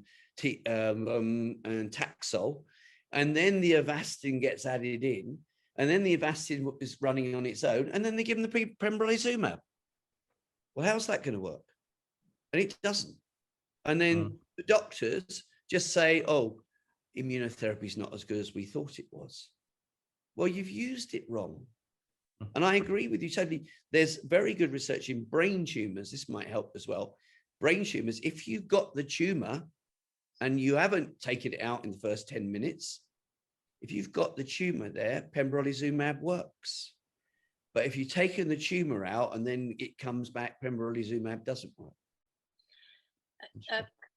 Speaker 2: Taxol, and then the Avastin gets added in, and then the Avastin is running on its own, and then they give them the pembrolizumab. Well, how's that going to work? And it doesn't. And then the doctors just say, oh, immunotherapy is not as good as we thought it was. Well, you've used it wrong. And I agree with you totally. There's very good research in brain tumors. This might help as well. Brain tumors, if you've got the tumor and you haven't taken it out in the first 10 minutes, if you've got the tumor there, pembrolizumab works. But if you've taken the tumor out and then it comes back, pembrolizumab doesn't work.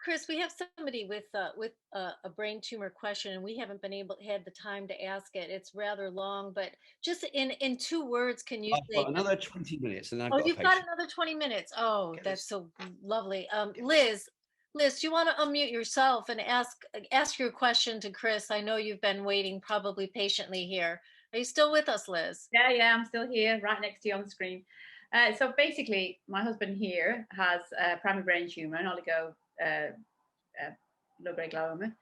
Speaker 1: Chris, we have somebody with a brain tumor question, and we haven't been had the time to ask it. It's rather long, but just in 2 words, can you say?
Speaker 2: I've got another 20 minutes, and
Speaker 1: you've got another 20 minutes. Oh, that's so lovely. Liz, do you want to unmute yourself and ask your question to Chris? I know you've been waiting probably patiently here. Are you still with us, Liz?
Speaker 9: Yeah, I'm still here, right next to you on the screen. So basically, my husband here has a primary brain tumor, an low-grade glioma,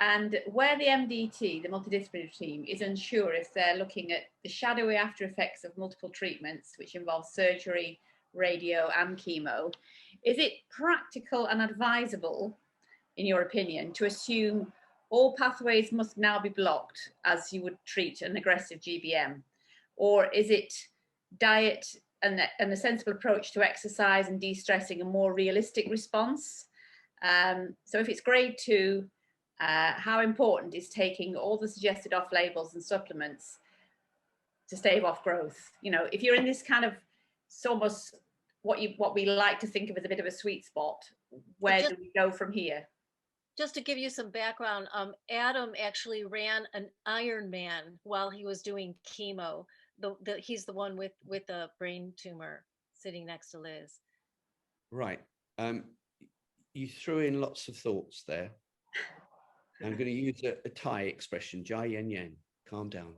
Speaker 9: And where the MDT, the multidisciplinary team, is unsure if they're looking at the shadowy after effects of multiple treatments, which involve surgery, radio, and chemo, is it practical and advisable, in your opinion, to assume all pathways must now be blocked as you would treat an aggressive GBM? Or is it diet and a sensible approach to exercise and de-stressing a more realistic response? So if it's grade 2, how important is taking all the suggested off labels and supplements to stave off growth? You know, if you're in this kind of, it's almost what we like to think of as a bit of a sweet spot, where do we go from here?
Speaker 1: Just to give you some background, Adam actually ran an Ironman while he was doing chemo. He's the one with a brain tumor sitting next to Liz.
Speaker 2: Right. You threw in lots of thoughts there. I'm going to use a Thai expression, Jai Yen Yen, calm down.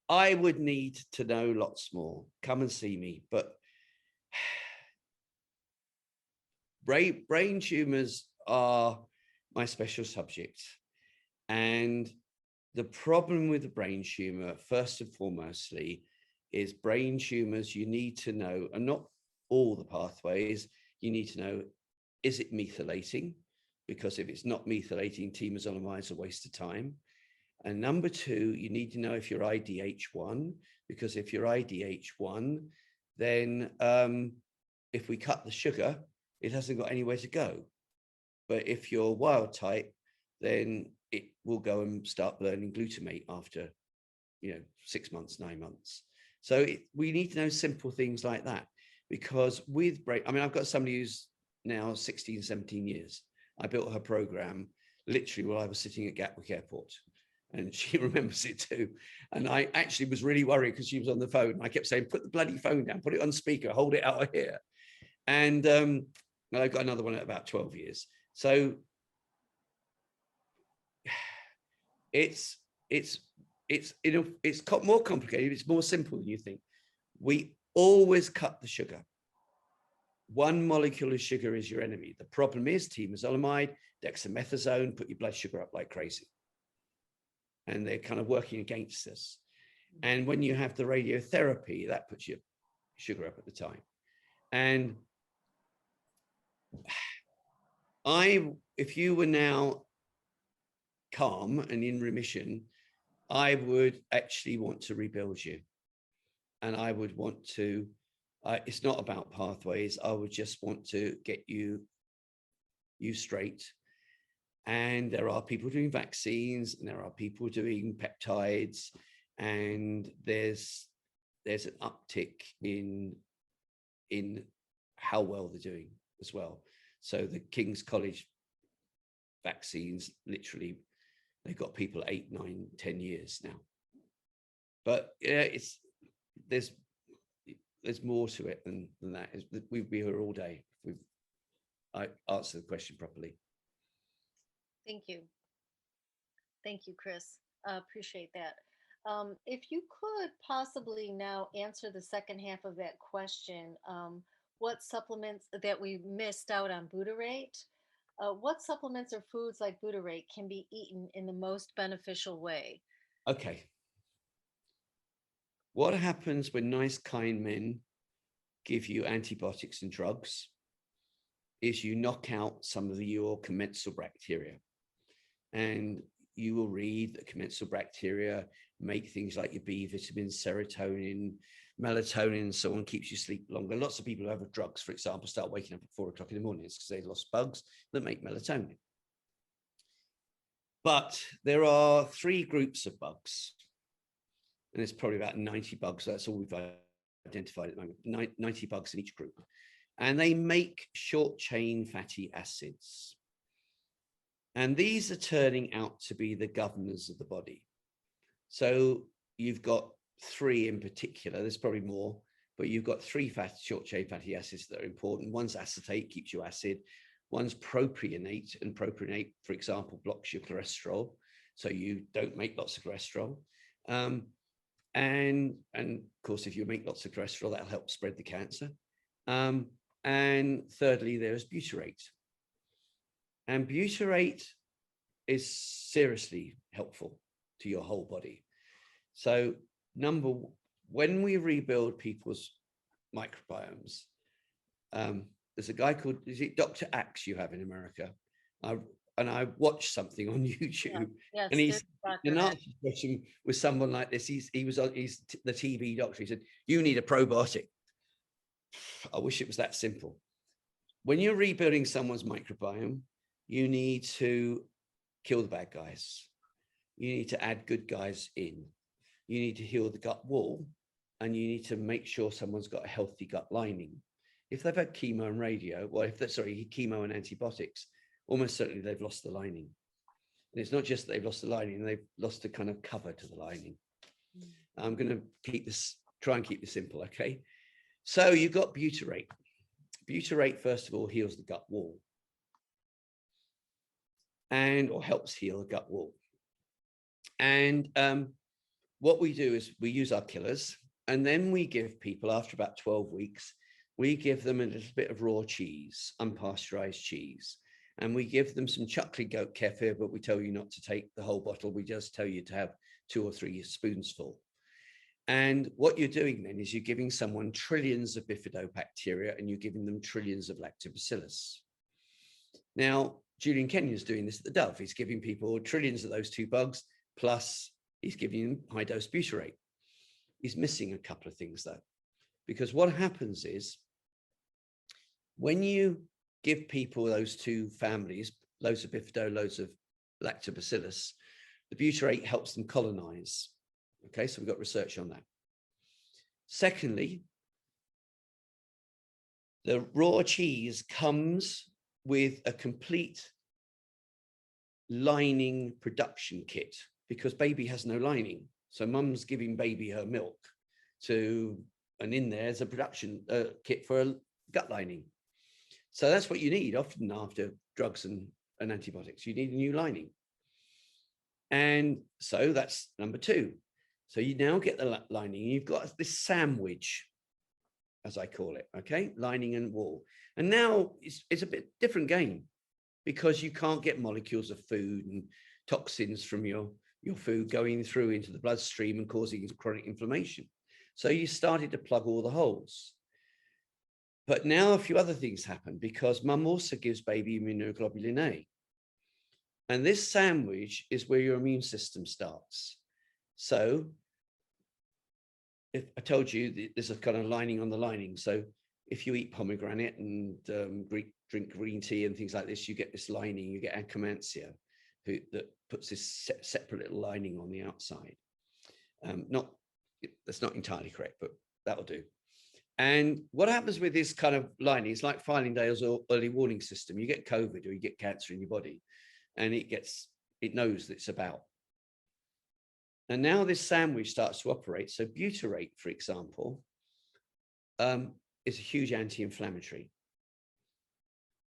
Speaker 2: I would need to know lots more. Come and see me. But brain tumors are my special subject. And the problem with the brain tumor, first and foremostly, is brain tumors, you need to know, and not all the pathways, you need to know, is it methylating? Because if it's not methylating, temozolomide is a waste of time. And number 2, you need to know if you're IDH1, because if you're IDH1, then if we cut the sugar, it hasn't got anywhere to go. But if you're wild type, then it will go and start burning glutamate after, 6 months, 9 months. So we need to know simple things like that, because with brain, I've got somebody who's now 16, 17 years. I built her program literally while I was sitting at Gatwick Airport, and she remembers it too. And I actually was really worried because she was on the phone. I kept saying, put the bloody phone down, put it on speaker, hold it out of here. And I got another one at about 12 years. So it's more complicated. It's more simple than you think. We always cut the sugar. One molecule of sugar is your enemy. The problem is temozolomide, dexamethasone, put your blood sugar up like crazy. And they're kind of working against us. And when you have the radiotherapy, that puts your sugar up at the time. And if you were now calm and in remission, I would actually want to rebuild you. And I would want to, it's not about pathways. I would just want to get you straight. And there are people doing vaccines, and there are people doing peptides, and there's an uptick in how well they're doing as well. So the King's College vaccines, literally, they've got people 8, 9, 10 years now. But there's more to it than that. We'd be here all day if I answer the question properly.
Speaker 1: Thank you. Thank you, Chris. Appreciate that. If you could possibly now answer the second half of that question, what supplements that we missed out on butyrate, what supplements or foods like butyrate can be eaten in the most beneficial way?
Speaker 2: Okay. What happens when nice, kind men give you antibiotics and drugs is you knock out some of your commensal bacteria. And you will read that commensal bacteria make things like your B vitamins, serotonin, melatonin, and so on, keeps you sleep longer. Lots of people who have drugs, for example, start waking up at 4 o'clock in the morning because they lost bugs that make melatonin. But there are 3 groups of bugs. And there's probably about 90 bugs. That's all we've identified at the moment, 90 bugs in each group. And they make short chain fatty acids. And these are turning out to be the governors of the body. So you've got 3 in particular, there's probably more, but you've got 3 short chain fatty acids that are important. One's acetate, keeps you acid. One's propionate, and propionate, for example, blocks your cholesterol. So you don't make lots of cholesterol. And of course, if you make lots of cholesterol, that'll help spread the cancer. And thirdly, there's butyrate. And butyrate is seriously helpful to your whole body. So when we rebuild people's microbiomes, there's a guy called, is it Dr. Axe you have in America? And I watched something on YouTube,
Speaker 1: yes,
Speaker 2: and he's an answer question with someone like this. He's the TV doctor. He said, "You need a probiotic." I wish it was that simple. When you're rebuilding someone's microbiome, you need to kill the bad guys. You need to add good guys in. You need to heal the gut wall, and you need to make sure someone's got a healthy gut lining. If they've had chemo and radio, well, chemo and antibiotics, almost certainly they've lost the lining. And it's not just that they've lost the lining, they've lost the kind of cover to the lining. I'm going to try and keep this simple, okay? So you've got butyrate. Butyrate, first of all, heals the gut wall or helps heal the gut wall. And what we do is we use our killers, and then we give people, after about 12 weeks, we give them a little bit of raw cheese, unpasteurized cheese. And we give them some chocolate goat kefir, but we tell you not to take the whole bottle. We just tell you to have 2 or 3 spoonsful. And what you're doing then is you're giving someone trillions of bifidobacteria, and you're giving them trillions of lactobacillus. Now, Julian Kenyon's doing this at the Dove. He's giving people trillions of those 2 bugs, plus he's giving them high dose butyrate. He's missing a couple of things though, because what happens is when you give people those 2 families, loads of bifido, loads of lactobacillus, the butyrate helps them colonize. Okay, so we've got research on that. Secondly, the raw cheese comes with a complete lining production kit, because baby has no lining. So mum's giving baby her milk and in there's a production kit for a gut lining. So that's what you need often after drugs and antibiotics. You need a new lining. And so that's number 2. So you now get the lining. You've got this sandwich, as I call it, okay? Lining and wall. And now it's a bit different game, because you can't get molecules of food and toxins from your food going through into the bloodstream and causing chronic inflammation. So you started to plug all the holes. But now a few other things happen, because mum also gives baby immunoglobulin A. And this sandwich is where your immune system starts. So if I told you there's a kind of lining on the lining. So if you eat pomegranate and drink green tea and things like this, you get this lining, you get Akkermansia that puts this separate little lining on the outside. That's not entirely correct, but that'll do. And what happens with this kind of lining, it's like Feiling-Dale's early warning system. You get COVID or you get cancer in your body, and it knows that it's about. And now this sandwich starts to operate. So butyrate, for example, is a huge anti-inflammatory.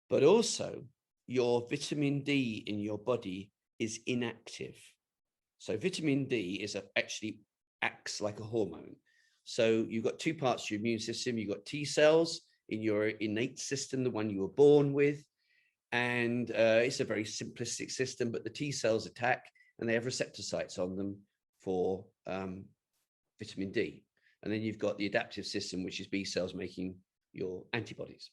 Speaker 2: But also your vitamin D in your body is inactive. So vitamin D actually acts like a hormone. So you've got 2 parts to your immune system. You've got T cells in your innate system, the one you were born with. And it's a very simplistic system, but the T cells attack and they have receptor sites on them for vitamin D. And then you've got the adaptive system, which is B cells making your antibodies.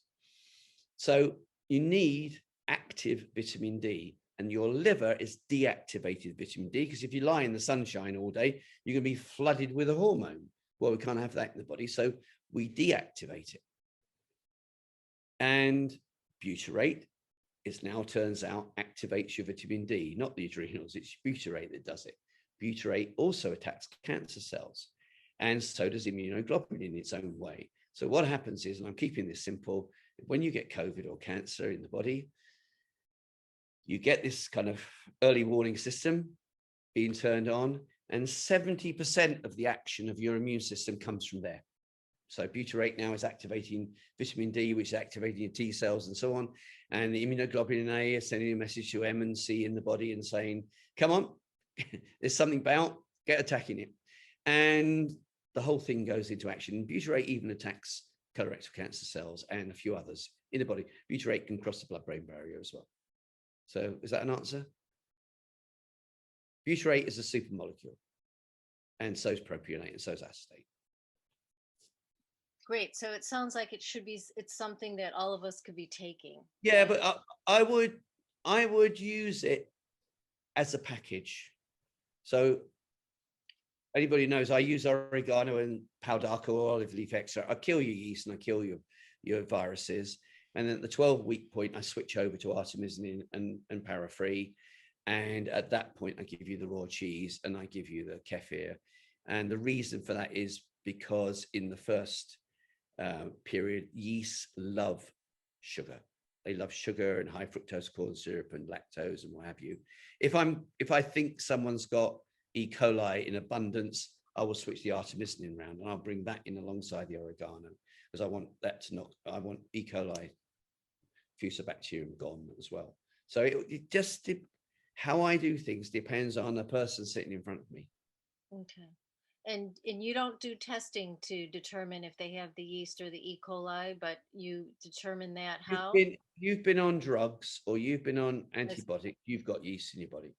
Speaker 2: So you need active vitamin D, and your liver is deactivated vitamin D, because if you lie in the sunshine all day, you're going to be flooded with a hormone. Well, we can't have that in the body, so we deactivate it. And butyrate now turns out activates your vitamin D, not the adrenals, it's butyrate that does it. Butyrate also attacks cancer cells, and so does immunoglobulin in its own way. So what happens is, and I'm keeping this simple, when you get COVID or cancer in the body, you get this kind of early warning system being turned on, and 70% of the action of your immune system comes from there. So butyrate now is activating vitamin D, which is activating your T cells and so on. And the immunoglobulin A is sending a message to M and C in the body and saying, come on, there's something about, get attacking it. and the whole thing goes into action. Butyrate even attacks colorectal cancer cells and a few others in the body. Butyrate can cross the blood-brain barrier as well. So is that an answer? Butyrate is a super molecule, and so is propionate, and so is acetate.
Speaker 1: Great. So it sounds like it's something that all of us could be taking.
Speaker 2: Yeah, but I would use it as a package. So anybody knows I use oregano and Paldaco or olive leaf extract. I kill your yeast and I kill your viruses. And then at the 12-week point, I switch over to artemisinin and para-free. And at that point, I give you the raw cheese and I give you the kefir. And the reason for that is because in the first period, yeast love sugar. They love sugar and high fructose corn syrup and lactose and what have you. If I think someone's got E. coli in abundance, I will switch the artemisinin round and I'll bring that in alongside the oregano because I want I want E. coli Fusobacterium gone as well. So it just how I do things depends on the person sitting in front of me.
Speaker 1: Okay. And you don't do testing to determine if they have the yeast or the E. coli, but you determine that how?
Speaker 2: You've been on drugs or you've been on antibiotics, you've got yeast in your body.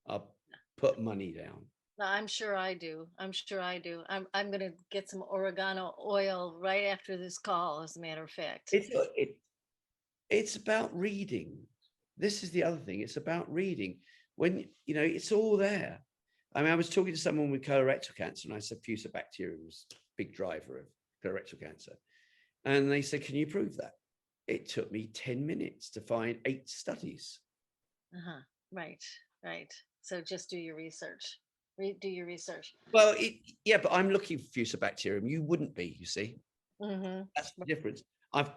Speaker 2: I'll put money down.
Speaker 1: I'm sure I do. I'm sure I do. I'm going to get some oregano oil right after this call, as a matter of fact.
Speaker 2: It's about reading. This is the other thing. It's about reading. When, it's all there. I mean, I was talking to someone with colorectal cancer and I said Fusobacterium was a big driver of colorectal cancer. And they said, can you prove that? It took me 10 minutes to find 8 studies.
Speaker 1: Right. So just do your research. Do your research.
Speaker 2: Well, but I'm looking for Fusobacterium. You wouldn't be, you see.
Speaker 1: Mm-hmm.
Speaker 2: That's the difference. I've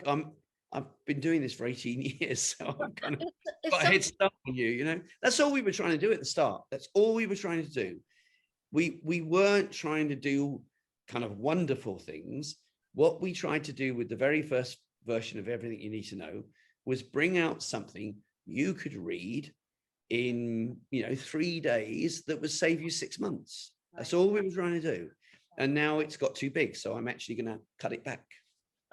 Speaker 2: been doing this for 18 years, so I'm kind of got a head start on you, That's all we were trying to do at the start. That's all we were trying to do. We weren't trying to do kind of wonderful things. What we tried to do with the very first version of Everything You Need to Know was bring out something you could read in 3 days that would save you 6 months. That's all we were trying to do. And now it's got too big, so I'm actually going to cut it back.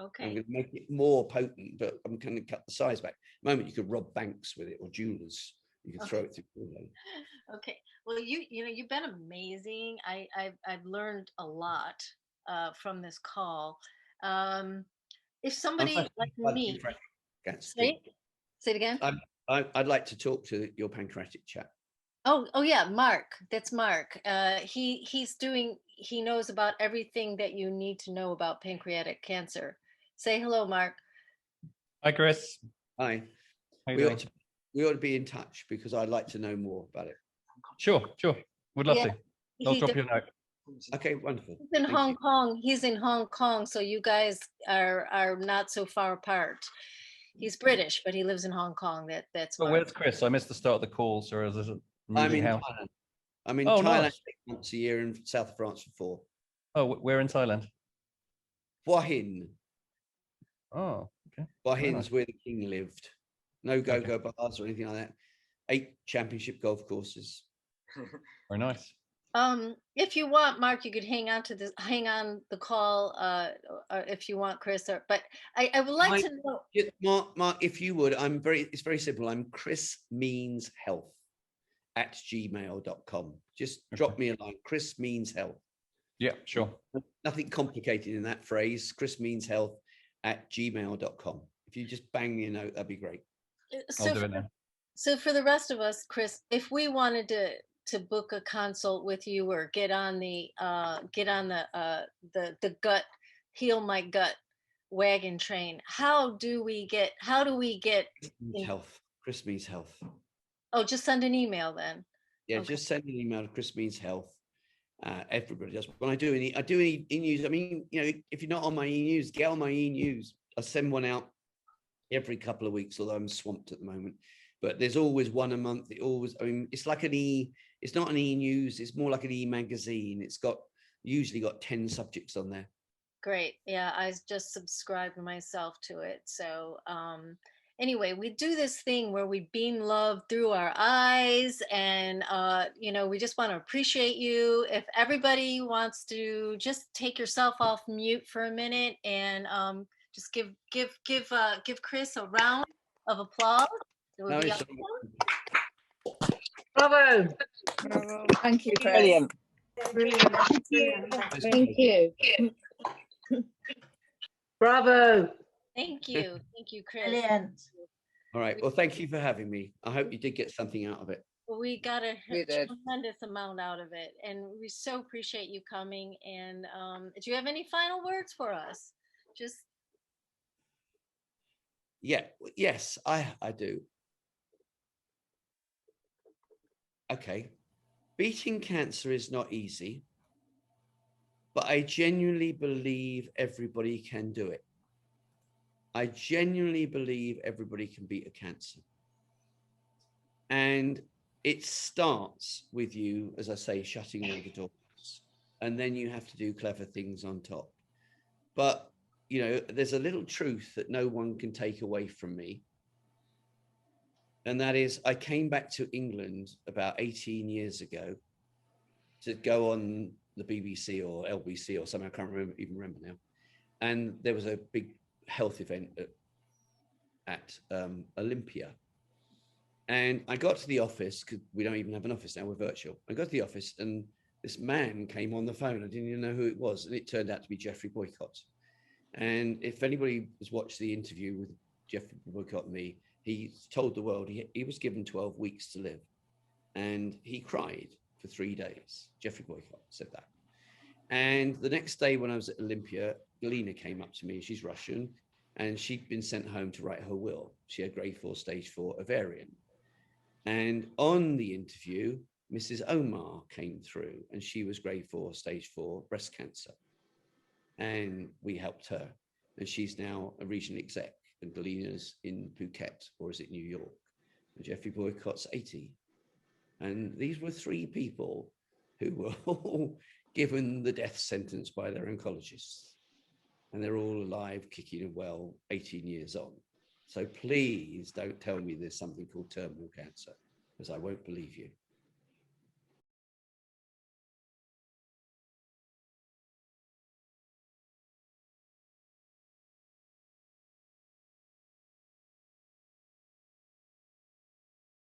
Speaker 1: Okay.
Speaker 2: I'm going to make it more potent, but I'm going to cut the size back. At the moment, you could rob banks with it or jewelers. You can throw it through the window.
Speaker 1: Okay. Well, you've been amazing. I've learned a lot from this call. If somebody like me, say it again.
Speaker 2: I'd like to talk to your pancreatic chap.
Speaker 1: Oh yeah, Mark. That's Mark. He knows about everything that you need to know about pancreatic cancer. Say hello, Mark.
Speaker 8: Hi, Chris.
Speaker 2: Hi. We ought to be in touch because I'd like to know more about it.
Speaker 8: Sure. Would love to. I'll drop you a note.
Speaker 2: Okay, wonderful.
Speaker 1: He's in Hong Kong. He's in Hong Kong, so you guys are not so far apart. He's British, but he lives in Hong Kong. That's.
Speaker 8: Well, where's Chris? I missed the start of the call, so
Speaker 2: I'm in Thailand. I'm in Thailand nice. 6 months a year, and south of France for 4.
Speaker 8: Oh, where in Thailand?
Speaker 2: Hua Hin.
Speaker 8: Oh, okay.
Speaker 2: Hua Hin's where the king lived. No go-go bars or anything like that. 8 championship golf courses.
Speaker 8: Very nice.
Speaker 1: If you want, Mark, you could hang on the call if you want, Chris. But I would like to know.
Speaker 2: Mark, if you would, it's very simple. I'm Chris Means Health @gmail.com. Just drop me a line. Chris Means Health.
Speaker 8: Yeah, sure.
Speaker 2: Nothing complicated in that phrase. Chris Means Health @gmail.com. If you just bang me a note, that'd be great.
Speaker 8: I'll do it now.
Speaker 1: So for the rest of us, Chris, if we wanted to book a consult with you or get on the gut, heal my gut wagon train, how do we get
Speaker 2: Health? Chris Means Health.
Speaker 1: Oh, just send an email then.
Speaker 2: Yeah, okay. Just send an email to Chris Means Health. Everybody does. When I do any e-news, I mean, if you're not on my e-news, get on my e-news. I send one out every couple of weeks, although I'm swamped at the moment. But there's always one a month. It's like it's not an e-news, it's more like an e-magazine. It's usually got 10 subjects on there.
Speaker 1: Great. Yeah, I just subscribed myself to it. So anyway, we do this thing where we beam love through our eyes, and you know, we just want to appreciate you. If everybody wants to just take yourself off mute for a minute and just give Chris a round of applause. It would
Speaker 2: No,
Speaker 1: be
Speaker 2: it's
Speaker 1: awesome.
Speaker 6: Bravo.
Speaker 7: Bravo. Thank you, Chris.
Speaker 4: Brilliant.
Speaker 3: Brilliant.
Speaker 4: Thank you.
Speaker 6: Bravo.
Speaker 1: Thank you, Chris.
Speaker 6: Brilliant.
Speaker 2: all right. Well, thank you for having me. I hope you did get something out of it.
Speaker 1: Well, we got a
Speaker 7: We did.
Speaker 1: tremendous amount out of it, and we so appreciate you coming. And do you have any final words for us? Just
Speaker 2: Yeah. Yes, I do. Okay. Beating cancer is not easy, but I genuinely believe everybody can do it. I genuinely believe everybody can beat a cancer. And it starts with you, as I say, shutting all the doors. And then you have to do clever things on top. But, you know, there's a little truth that no one can take away from me. And that is, I came back to England about 18 years ago to go on the BBC or LBC or something, I can't even remember now. And there was a big health event at Olympia. And I got to the office, because we don't even have an office now, we're virtual. I got to the office and this man came on the phone. I didn't even know who it was. And it turned out to be Jeffrey Boycott. And if anybody has watched the interview with Jeffrey Boycott and me, he told the world he was given 12 weeks to live. And he cried for 3 days. Jeffrey Boycott said that. And the next day when I was at Olympia, Galina came up to me, she's Russian, and she'd been sent home to write her will. She had grade 4, stage 4 ovarian. And on the interview, Mrs. Omar came through, and she was grade 4, stage 4 breast cancer. And we helped her. And she's now a regional exec, and Galina's in Phuket, or is it New York? And Jeffrey Boycott's 80. And these were 3 people who were all given the death sentence by their oncologists. And they're all alive, kicking and well, 18 years on. So please don't tell me there's something called terminal cancer, because I won't believe you.